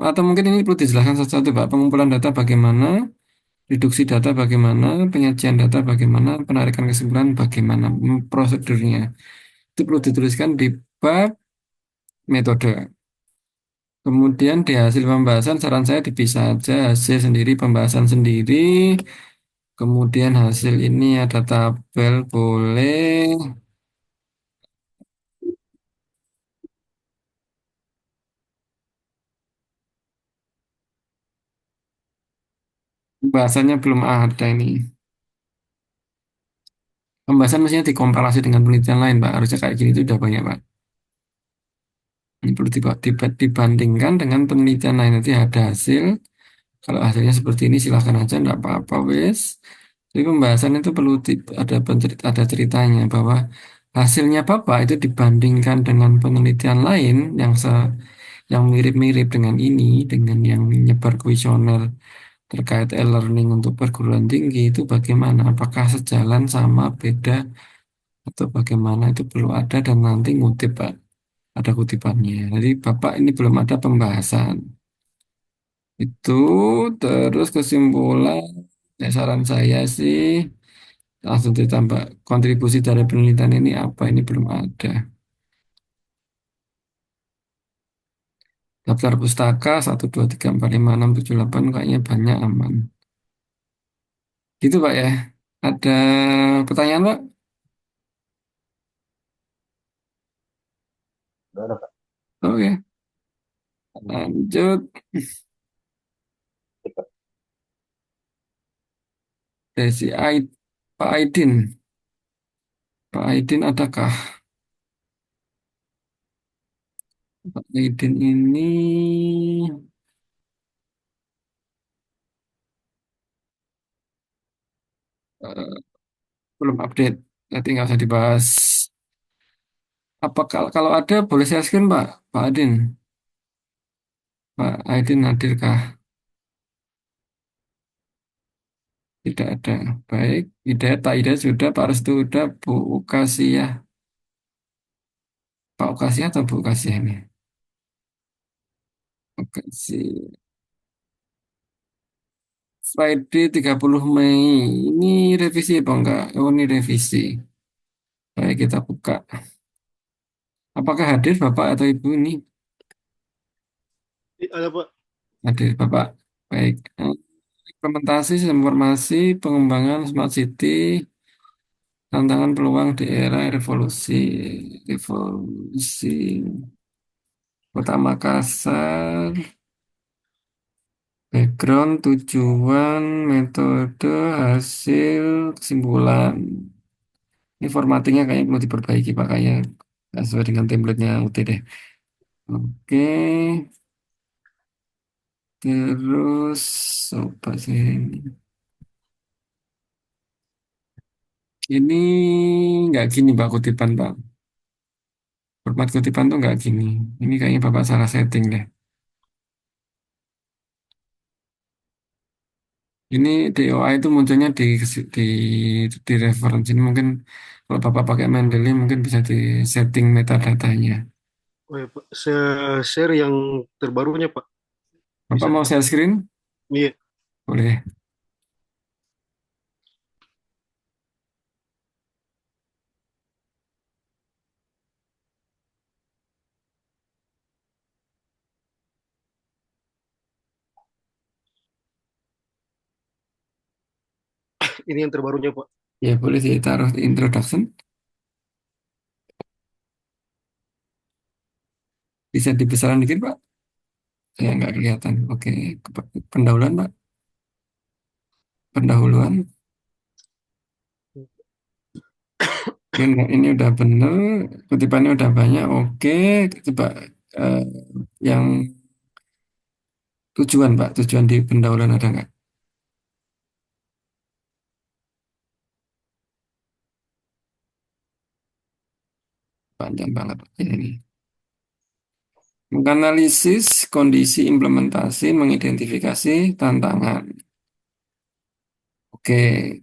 Atau mungkin ini perlu dijelaskan satu-satu, Pak. Pengumpulan data bagaimana, reduksi data bagaimana, penyajian data bagaimana, penarikan kesimpulan bagaimana, prosedurnya. Itu perlu dituliskan di bab metode. Kemudian di hasil pembahasan, saran saya dipisah aja hasil sendiri, pembahasan sendiri. Kemudian hasil ini ada tabel, boleh. Pembahasannya belum ada ini. Pembahasan mestinya dikomparasi dengan penelitian lain, Pak. Harusnya kayak gini itu udah banyak, Pak. Ini perlu dibandingkan dengan penelitian lain. Nanti ada hasil. Kalau hasilnya seperti ini silahkan aja, enggak apa-apa, wes. Jadi pembahasan itu perlu ada ceritanya bahwa hasilnya Bapak itu dibandingkan dengan penelitian lain yang mirip-mirip dengan ini, dengan yang menyebar kuesioner terkait e-learning untuk perguruan tinggi itu bagaimana? Apakah sejalan sama beda atau bagaimana itu perlu ada dan nanti ngutip Pak, ada kutipannya. Jadi Bapak ini belum ada pembahasan. Itu terus kesimpulan, ya saran saya sih langsung ditambah kontribusi dari penelitian ini apa ini belum ada. Daftar pustaka 1, 2, 3, 4, 5, 6, 7, 8 kayaknya banyak aman. Gitu Pak ya. Ada pertanyaan Pak? Nggak ada, Pak. Oke, lanjut. Pak Aidin. Pak Aidin adakah? Pak Aidin ini eh, belum update. Nanti nggak usah dibahas. Apa kalau ada boleh saya screen Pak? Pak Aidin. Pak Aidin hadirkah? Tidak ada. Baik. Hidayat, Pak Hidayat sudah. Pak Restu sudah. Bu Ukasiyah. Pak Ukasiyah atau Bu Ukasiyah ini? Ukasiyah. Friday 30 Mei. Ini revisi apa enggak? Oh, ini revisi. Baik, kita buka. Apakah hadir Bapak atau Ibu ini? Ada, Pak. Hadir Bapak. Baik. Implementasi sistem informasi pengembangan Smart City, tantangan peluang di era revolusi, revolusi Kota Makassar, background, tujuan, metode, hasil, kesimpulan. Ini formattingnya kayaknya perlu diperbaiki Pak, kayaknya nggak sesuai dengan template-nya UT deh. Oke, terus apa sih ini? Ini nggak gini Pak kutipan Pak. Format kutipan tuh nggak gini. Ini kayaknya Bapak salah setting deh. Ini DOA itu munculnya di reference ini mungkin kalau Bapak pakai Mendeley mungkin bisa di setting metadata-nya. Oh ya Pak, saya share yang terbarunya Pak. Bapak Bisa? mau share screen? Iya, Boleh. ini yang terbarunya Pak. Ya boleh ditaruh di introduction. Bisa dibesaran dikit Pak. Saya nggak kelihatan. Oke. Pendahuluan Pak. Pendahuluan. Ini udah bener. Kutipannya udah banyak. Oke. Coba eh, yang tujuan Pak. Tujuan di pendahuluan ada nggak? Panjang banget Pak. Ini. Menganalisis kondisi implementasi, mengidentifikasi tantangan. Oke,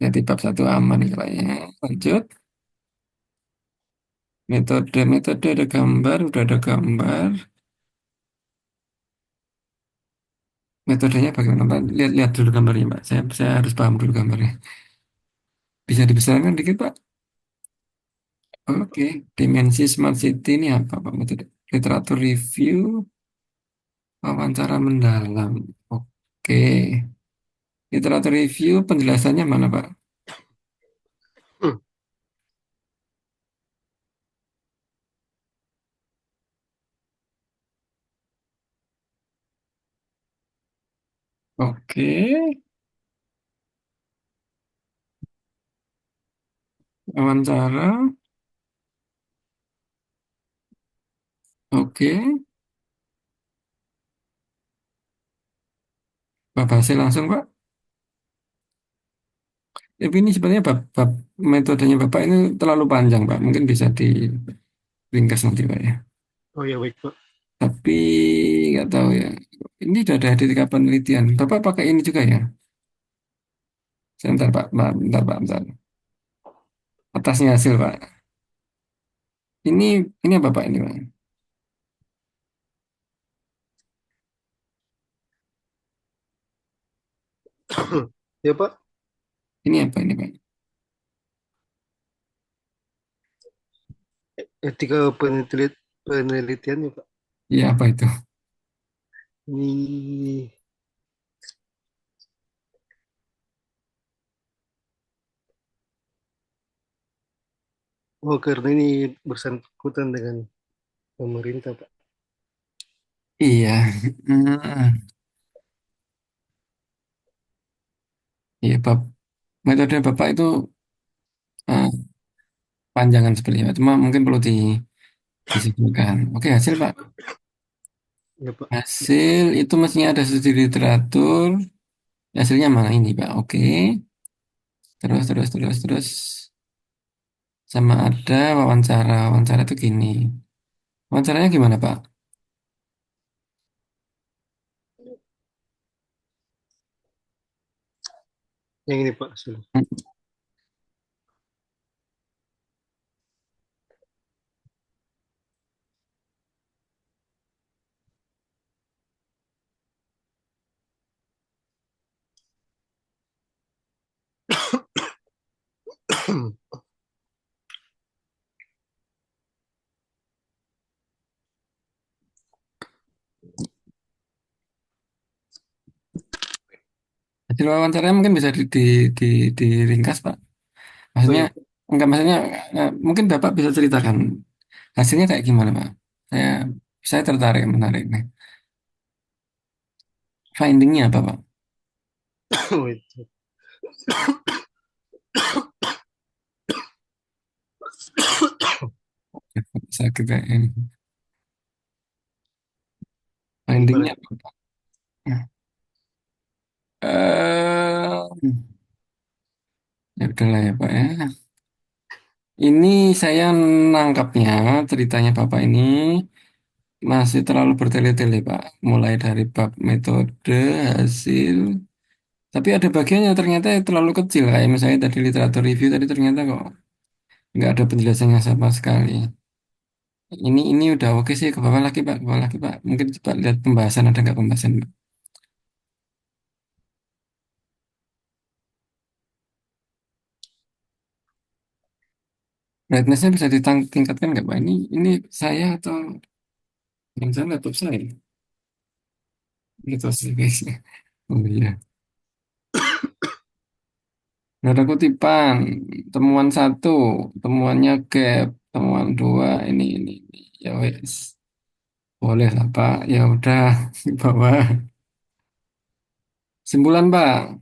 jadi bab satu aman kayaknya. Lanjut. Metode ada gambar, udah ada gambar. Metodenya bagaimana Pak? Lihat dulu gambarnya Pak. Saya harus paham dulu gambarnya. Bisa dibesarkan dikit Pak? Oke, dimensi smart city ini apa Pak? Metode literatur review, wawancara mendalam. Oke, literatur review penjelasannya mana Pak? Hmm, Oke, wawancara. Oke, Bapak hasil langsung Pak. Tapi ini sebenarnya bab metodenya Bapak ini terlalu panjang Pak. Mungkin bisa diringkas nanti Pak ya. Oh ya baik Pak. Tapi nggak tahu ya. Ini sudah ada di tingkat penelitian. Bapak pakai ini juga ya? Sebentar Pak, bentar. Atasnya hasil Pak. Ini ini apa Pak ini Pak? Ya Pak, Ini apa ini Pak? etika penelitian ya Pak. Iya apa itu? Ini, oh karena ini bersangkutan dengan pemerintah Pak. Iya. Hmm. Iya Pak. Metode Bapak itu eh, panjangan sebenarnya. Cuma mungkin perlu disebutkan. Oke hasil Pak. Ya Pak. Hasil itu mestinya ada studi literatur. Hasilnya mana ini Pak? Oke. Terus. Sama ada wawancara. Wawancara itu gini. Wawancaranya gimana Pak? Yang ini Pak hasil. Hasil wawancaranya mungkin bisa di, diringkas Pak. Oh Maksudnya, ya, enggak maksudnya, mungkin Bapak bisa ceritakan hasilnya kayak gimana Pak? Saya, saya tertarik, menarik nih. Findingnya apa Pak? oh itu. Sakit kayak ini. Gimana? Findingnya apa Pak? Eh, ya udahlah ya Pak ya. Ini saya nangkapnya ceritanya Bapak ini masih terlalu bertele-tele Pak. Mulai dari bab metode, hasil, Tapi ada bagiannya ternyata terlalu kecil. Kayak misalnya tadi literatur review tadi ternyata kok nggak ada penjelasannya sama sekali. Ini udah oke sih, ke bawah lagi Pak, ke bawah lagi Pak. Mungkin coba lihat pembahasan, ada nggak pembahasan Pak? Brightness-nya bisa ditingkatkan nggak Pak? Ini saya atau yang saya laptop saya? Gitu sih guys. Oh iya. Nggak ada kutipan. Temuan satu, temuannya gap, temuan dua, ini. Ya wes, boleh lah Pak. Ya udah, bawa simpulan Pak.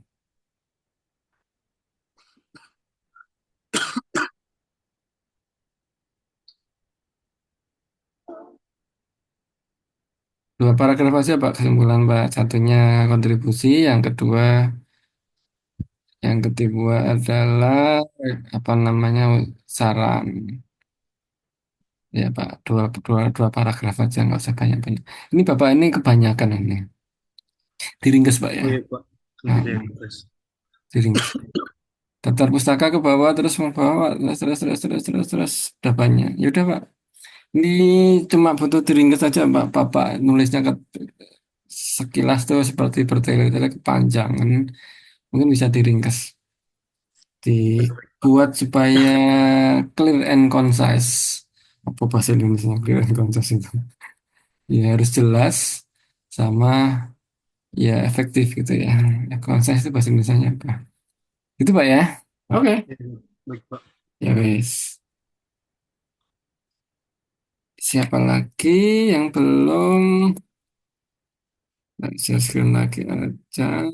Dua paragraf aja Pak kesimpulan Pak. Satunya kontribusi, yang kedua adalah apa namanya saran. Ya Pak, dua paragraf aja nggak usah banyak-banyak. Ini Bapak ini kebanyakan ini. Diringkes Pak ya. Oke, Pak. Nanti Nah, saya press. diringkes. Daftar pustaka ke bawah terus ke bawah terus udah banyak. Ya udah Pak. Ini cuma butuh diringkes saja Pak. Bapak nulisnya sekilas tuh seperti bertele-tele kepanjangan. Mungkin bisa diringkes. Baik, baik, Pak. Dibuat supaya clear and concise. Apa bahasa Indonesia clear and concise itu? Ya harus jelas sama ya efektif gitu ya. Ya, concise itu bahasa Indonesia apa? Itu Pak ya. Oke. Ya, baik, Pak. Ya wis. Siapa lagi yang belum? Share screen lagi aja.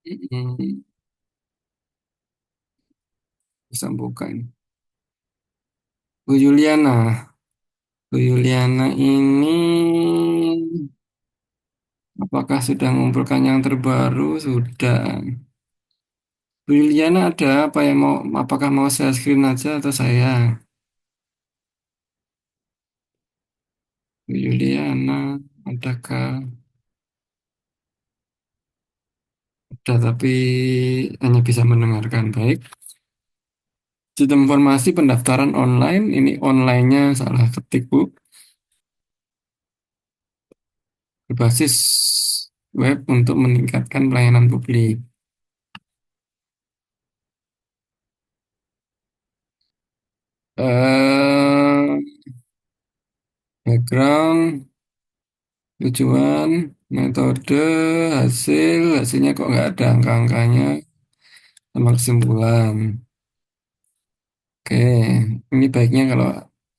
Hmm, bisa buka ini. Bu Juliana. Bu Juliana ini apakah sudah mengumpulkan yang terbaru? Sudah. Bu Juliana ada apa yang mau? Apakah mau share screen aja atau saya? Bu Juliana, adakah? Ada tapi hanya bisa mendengarkan. Baik. Sistem informasi pendaftaran online. Ini online-nya salah ketik Bu. Berbasis web untuk meningkatkan pelayanan publik. Eh, background, tujuan, metode, hasilnya kok nggak ada angka-angkanya sama kesimpulan. Oke, ini baiknya kalau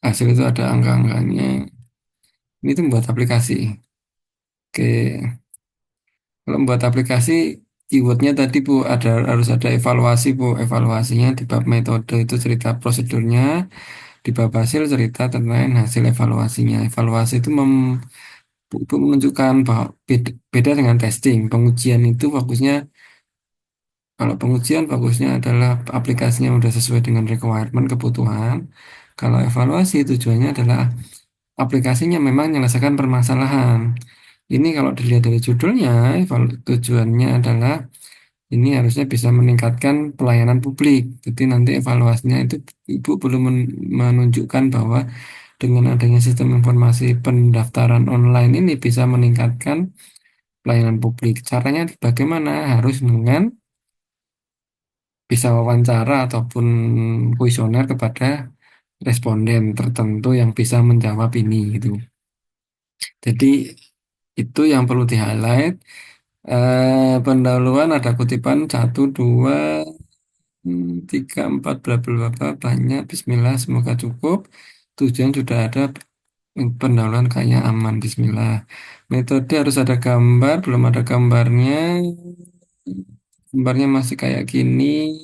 hasil itu ada angka-angkanya. Ini tuh membuat aplikasi. Oke, kalau membuat aplikasi, keywordnya tadi Bu harus ada evaluasi Bu. Evaluasinya di bab metode itu cerita prosedurnya, di bab hasil cerita tentang hasil evaluasinya. Evaluasi itu itu menunjukkan bahwa beda dengan testing. Pengujian itu fokusnya, kalau pengujian fokusnya adalah aplikasinya udah sesuai dengan requirement, kebutuhan. Kalau evaluasi tujuannya adalah aplikasinya memang menyelesaikan permasalahan. Ini kalau dilihat dari judulnya, tujuannya adalah ini harusnya bisa meningkatkan pelayanan publik. Jadi nanti evaluasinya itu Ibu belum menunjukkan bahwa dengan adanya sistem informasi pendaftaran online ini bisa meningkatkan pelayanan publik. Caranya bagaimana? Harus dengan bisa wawancara ataupun kuesioner kepada responden tertentu yang bisa menjawab ini gitu. Jadi itu yang perlu di-highlight. Pendahuluan ada kutipan satu, dua, tiga, empat, bla bla bla bla, banyak. Bismillah, semoga cukup. Tujuan sudah ada, pendahuluan kayaknya aman. Bismillah. Metode harus ada gambar, belum ada gambarnya. Gambarnya masih kayak gini.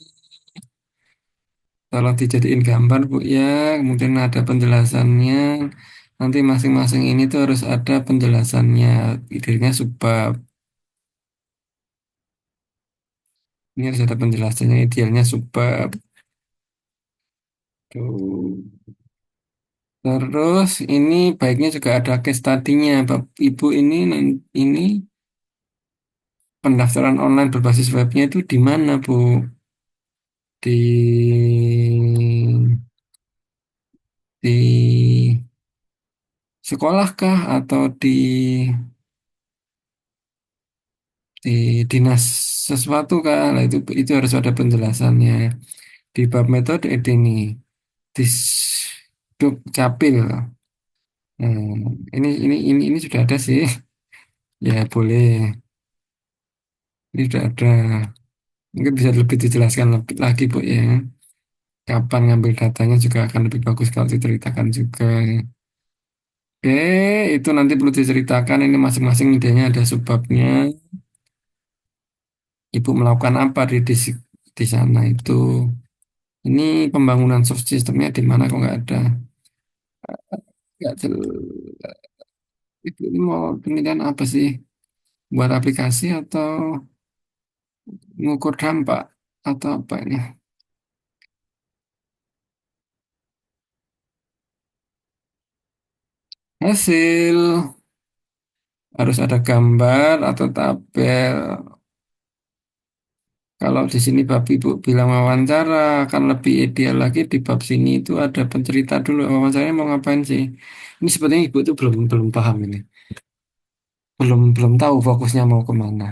Tolong dijadiin gambar Bu ya. Kemudian ada penjelasannya. Nanti masing-masing ini tuh harus ada penjelasannya. Idenya subbab. Ini harus ada penjelasannya. Idealnya subbab. Tuh. Terus ini baiknya juga ada case study-nya. Ibu ini ini pendaftaran online berbasis webnya itu di mana, Bu? Di sekolah kah atau di dinas sesuatu kah? Nah, itu harus ada penjelasannya. Di bab metode ini di duk capil. Ini sudah ada sih. Ya boleh. Ini sudah ada. Mungkin bisa lebih dijelaskan lebih lagi, Bu ya. Kapan ngambil datanya juga akan lebih bagus kalau diceritakan juga. Oke, itu nanti perlu diceritakan ini masing-masing idenya ada subbabnya. Ibu melakukan apa di sana itu. Ini pembangunan soft systemnya di mana kok nggak ada? Nggak jelas. Ibu ini mau penelitian apa sih? Buat aplikasi atau mengukur dampak atau apa ini? Hasil harus ada gambar atau tabel. Kalau di sini bab ibu bilang wawancara, akan lebih ideal lagi di bab sini itu ada pencerita dulu. Wawancaranya mau ngapain sih? Ini sepertinya ibu itu belum belum paham ini. Belum tahu fokusnya mau kemana.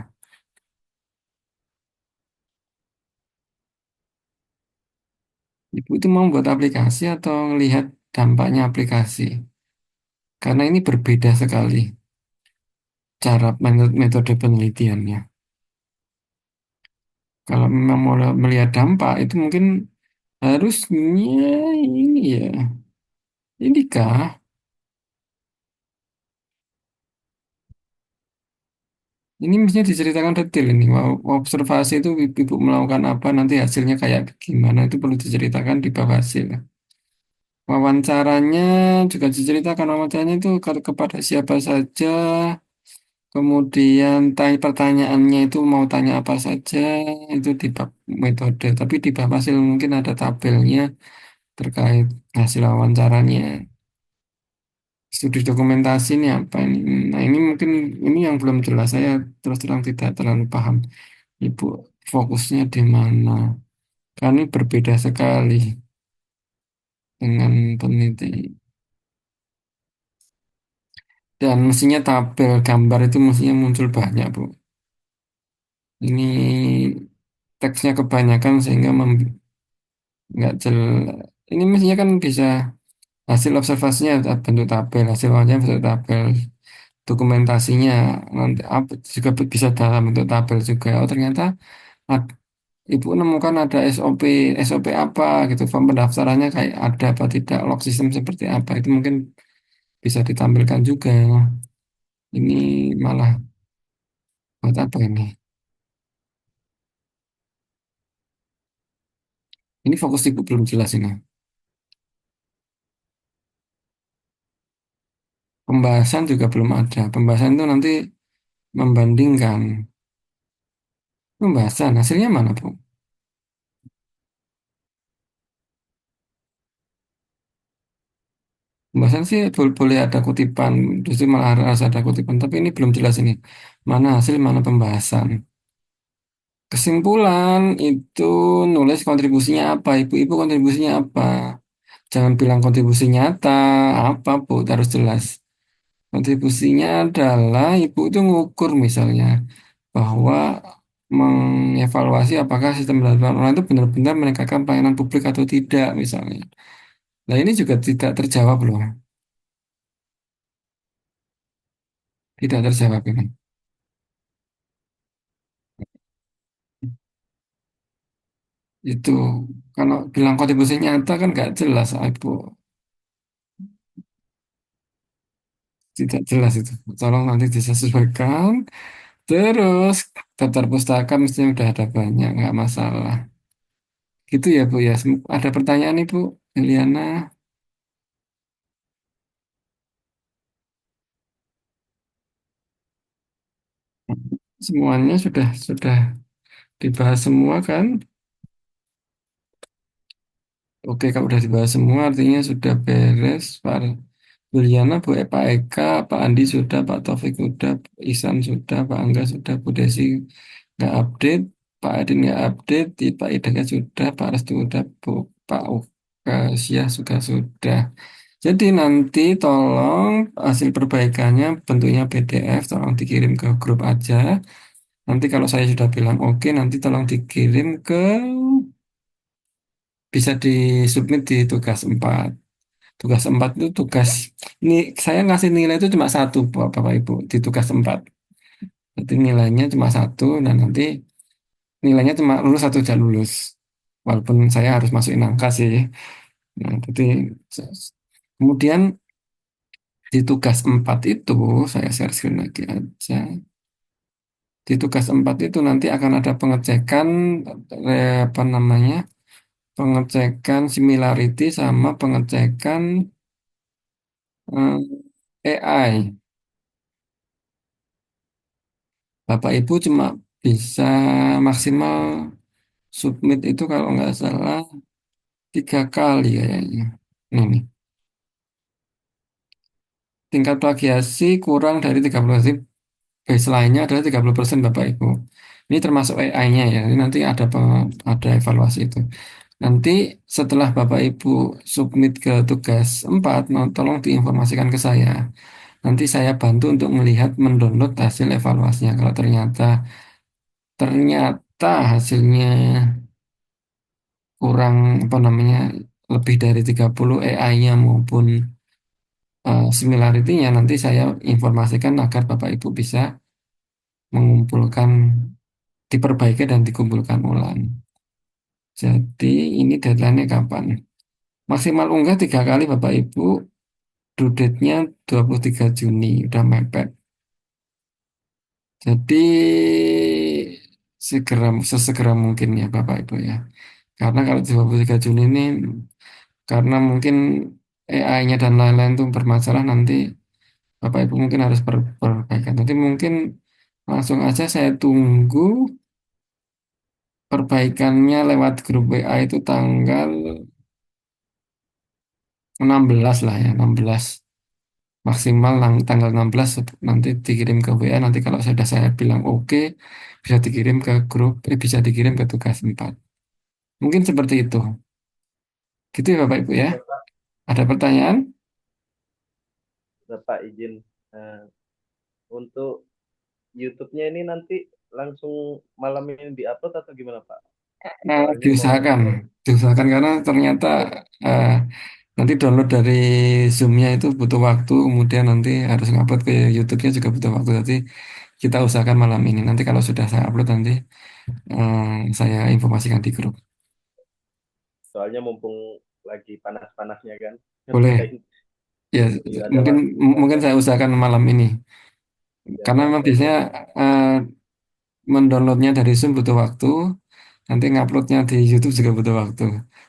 Ibu itu mau buat aplikasi atau lihat dampaknya aplikasi? Karena ini berbeda sekali cara metode penelitiannya. Kalau memang mau melihat dampak itu mungkin harusnya ini ya. Inikah? Ini mestinya diceritakan detail ini. Observasi itu ibu melakukan apa, nanti hasilnya kayak gimana itu perlu diceritakan di bawah hasil. Wawancaranya juga diceritakan wawancaranya itu kepada siapa saja, kemudian tanya pertanyaannya itu mau tanya apa saja, itu di bab metode. Tapi di bawah hasil mungkin ada tabelnya terkait hasil wawancaranya. Studi dokumentasi ini apa ini? Nah ini mungkin ini yang belum jelas. Saya terus terang tidak terlalu paham. Ibu fokusnya di mana? Karena ini berbeda sekali dengan peneliti. Dan mestinya tabel gambar itu mestinya muncul banyak, Bu. Ini teksnya kebanyakan sehingga nggak jelas. Ini mestinya kan bisa hasil observasinya bentuk tabel, hasil wawancara bentuk tabel, dokumentasinya nanti juga bisa dalam bentuk tabel juga. Oh ternyata ad- Ibu menemukan ada SOP apa gitu, form pendaftarannya kayak ada apa tidak, log system seperti apa itu mungkin bisa ditampilkan juga. Ini malah buat apa ini? Ini fokus ibu belum jelas ini. Pembahasan juga belum ada. Pembahasan itu nanti membandingkan. Pembahasan hasilnya mana, Bu? Pembahasan sih boleh ada kutipan, justru malah harus ada kutipan. Tapi ini belum jelas ini. Mana hasil, mana pembahasan. Kesimpulan itu nulis kontribusinya apa, ibu-ibu kontribusinya apa. Jangan bilang kontribusi nyata, apa, Bu, harus jelas. Kontribusinya adalah ibu itu mengukur misalnya bahwa mengevaluasi apakah sistem pembelajaran online itu benar-benar meningkatkan pelayanan publik atau tidak misalnya. Nah ini juga tidak terjawab loh, tidak terjawab ini. Itu kalau bilang kontribusi nyata kan nggak jelas, ibu tidak jelas itu. Tolong nanti disesuaikan. Terus daftar pustaka mestinya udah ada banyak, nggak masalah. Gitu ya Bu ya. Ada pertanyaan nih Bu Liliana. Semuanya sudah dibahas semua kan? Oke, kalau udah dibahas semua artinya sudah beres. Pak Juliana, Pak Eka, Pak Andi sudah, Pak Taufik sudah, Isan sudah, Pak Angga sudah, Bu Desi nggak update, Pak Adin nggak update, Pak Idaka sudah, Pak Restu sudah, Pak Ukasia juga sudah. Jadi nanti tolong hasil perbaikannya bentuknya PDF, tolong dikirim ke grup aja. Nanti kalau saya sudah bilang oke, nanti tolong dikirim ke, bisa disubmit di tugas 4. Tugas 4 itu tugas, ini saya ngasih nilai itu cuma satu Bapak Ibu di tugas 4. Jadi nilainya cuma satu dan nanti nilainya cuma lulus atau tidak lulus. Walaupun saya harus masukin angka sih. Nah, jadi kemudian di tugas 4 itu saya share screen lagi aja. Di tugas 4 itu nanti akan ada pengecekan apa namanya? Pengecekan similarity sama pengecekan AI. Bapak Ibu cuma bisa maksimal submit itu kalau nggak salah 3 kali kayaknya. Nih, tingkat plagiasi kurang dari 30%. Baseline-nya adalah 30% Bapak Ibu. Ini termasuk AI-nya ya. Ini nanti ada ada evaluasi itu. Nanti setelah Bapak Ibu submit ke tugas 4, tolong diinformasikan ke saya. Nanti saya bantu untuk melihat mendownload hasil evaluasinya. Kalau ternyata hasilnya kurang apa namanya lebih dari 30 AI-nya maupun similarity-nya, nanti saya informasikan agar Bapak Ibu bisa mengumpulkan, diperbaiki dan dikumpulkan ulang. Jadi ini deadline-nya kapan? Maksimal unggah 3 kali Bapak Ibu, due date-nya 23 Juni, udah mepet. Jadi sesegera mungkin ya Bapak Ibu ya. Karena kalau 23 Juni ini, karena mungkin AI-nya dan lain-lain itu bermasalah, nanti Bapak Ibu mungkin harus perbaikan. Nanti mungkin langsung aja saya tunggu perbaikannya lewat grup WA itu tanggal 16 lah ya, 16. Maksimal tanggal 16 nanti dikirim ke WA. Nanti kalau sudah saya bilang oke, bisa dikirim ke grup, bisa dikirim ke tugas 4. Mungkin seperti itu. Gitu ya Bapak Ibu ya. Bapak, Ada pertanyaan? Bapak izin. Nah, untuk YouTube-nya ini nanti langsung malam ini diupload atau gimana Pak? Soalnya mau Diusahakan, diusahakan karena ternyata eh, nanti download dari Zoom-nya itu butuh waktu, kemudian nanti harus ngupload ke YouTube-nya juga butuh waktu. Jadi kita usahakan malam ini. Nanti kalau sudah saya upload nanti saya informasikan di grup. soalnya mumpung lagi panas-panasnya kan. Boleh, ya Nggak ada mungkin waktu mungkin buat saya usahakan malam ini. biar Karena memang santai biasanya dulu. eh, mendownloadnya dari Zoom butuh waktu, nanti nguploadnya di YouTube juga butuh waktu.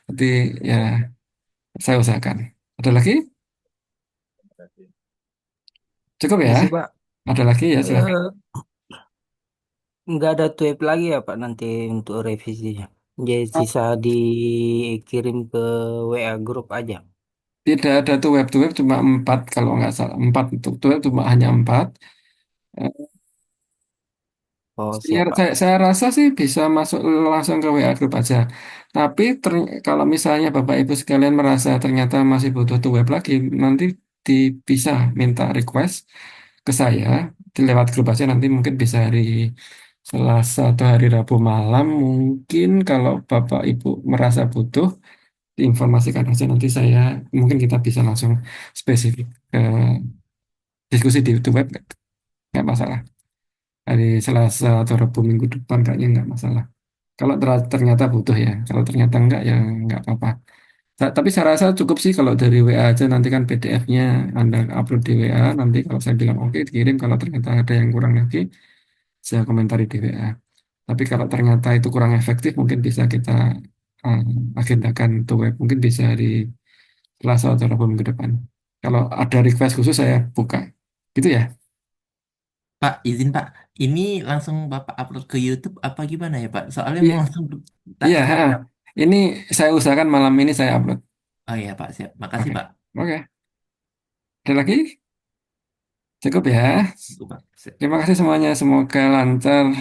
Jadi ya saya usahakan. Ada lagi? Cukup Ini ya? sih Pak, Ada lagi ya silakan. eh, nggak ada tweet lagi ya Pak nanti untuk revisinya. Jadi sisa dikirim ke WA grup aja. Tidak ada tuh web to web cuma 4 kalau nggak salah. 4 untuk to web cuma hanya 4. Eh, Oh siap Pak. saya rasa sih bisa masuk langsung ke WA Group aja. Tapi kalau misalnya Bapak Ibu sekalian merasa ternyata masih butuh tuh web lagi, nanti bisa minta request ke saya lewat grup aja. Nanti mungkin bisa hari Selasa atau hari Rabu malam. Mungkin kalau Bapak Ibu merasa butuh, diinformasikan aja. Nanti saya mungkin kita bisa langsung spesifik ke diskusi di web, nggak masalah. Hari Selasa atau Rabu minggu depan kayaknya nggak masalah. Kalau ternyata butuh ya, kalau ternyata enggak ya nggak apa-apa. Tapi saya rasa cukup sih kalau dari WA aja, nanti kan PDF-nya Anda upload di WA, nanti kalau saya bilang oke dikirim, kalau ternyata ada yang kurang lagi, saya komentari di WA. Tapi kalau ternyata itu kurang efektif, mungkin bisa kita agendakan to web, mungkin bisa di Selasa atau Rabu minggu depan. Kalau ada request khusus saya buka. Gitu ya? Pak, izin Pak, ini langsung Bapak upload ke YouTube apa gimana ya Pak? Soalnya Iya, mau langsung tak iya. sekarang. Ini saya usahakan malam ini saya upload. Oh iya Pak, siap. Makasih Oke. Pak. Oke. Ada lagi? Cukup ya. Cukup, Pak. Terima kasih semuanya. Semoga lancar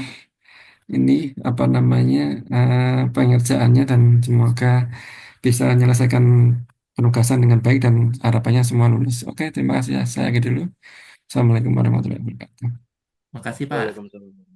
ini apa namanya pengerjaannya dan semoga bisa menyelesaikan penugasan dengan baik dan harapannya semua lulus. Oke, terima kasih ya. Saya akhiri dulu. Assalamualaikum warahmatullahi wabarakatuh. Makasih Pak. Waalaikumsalam.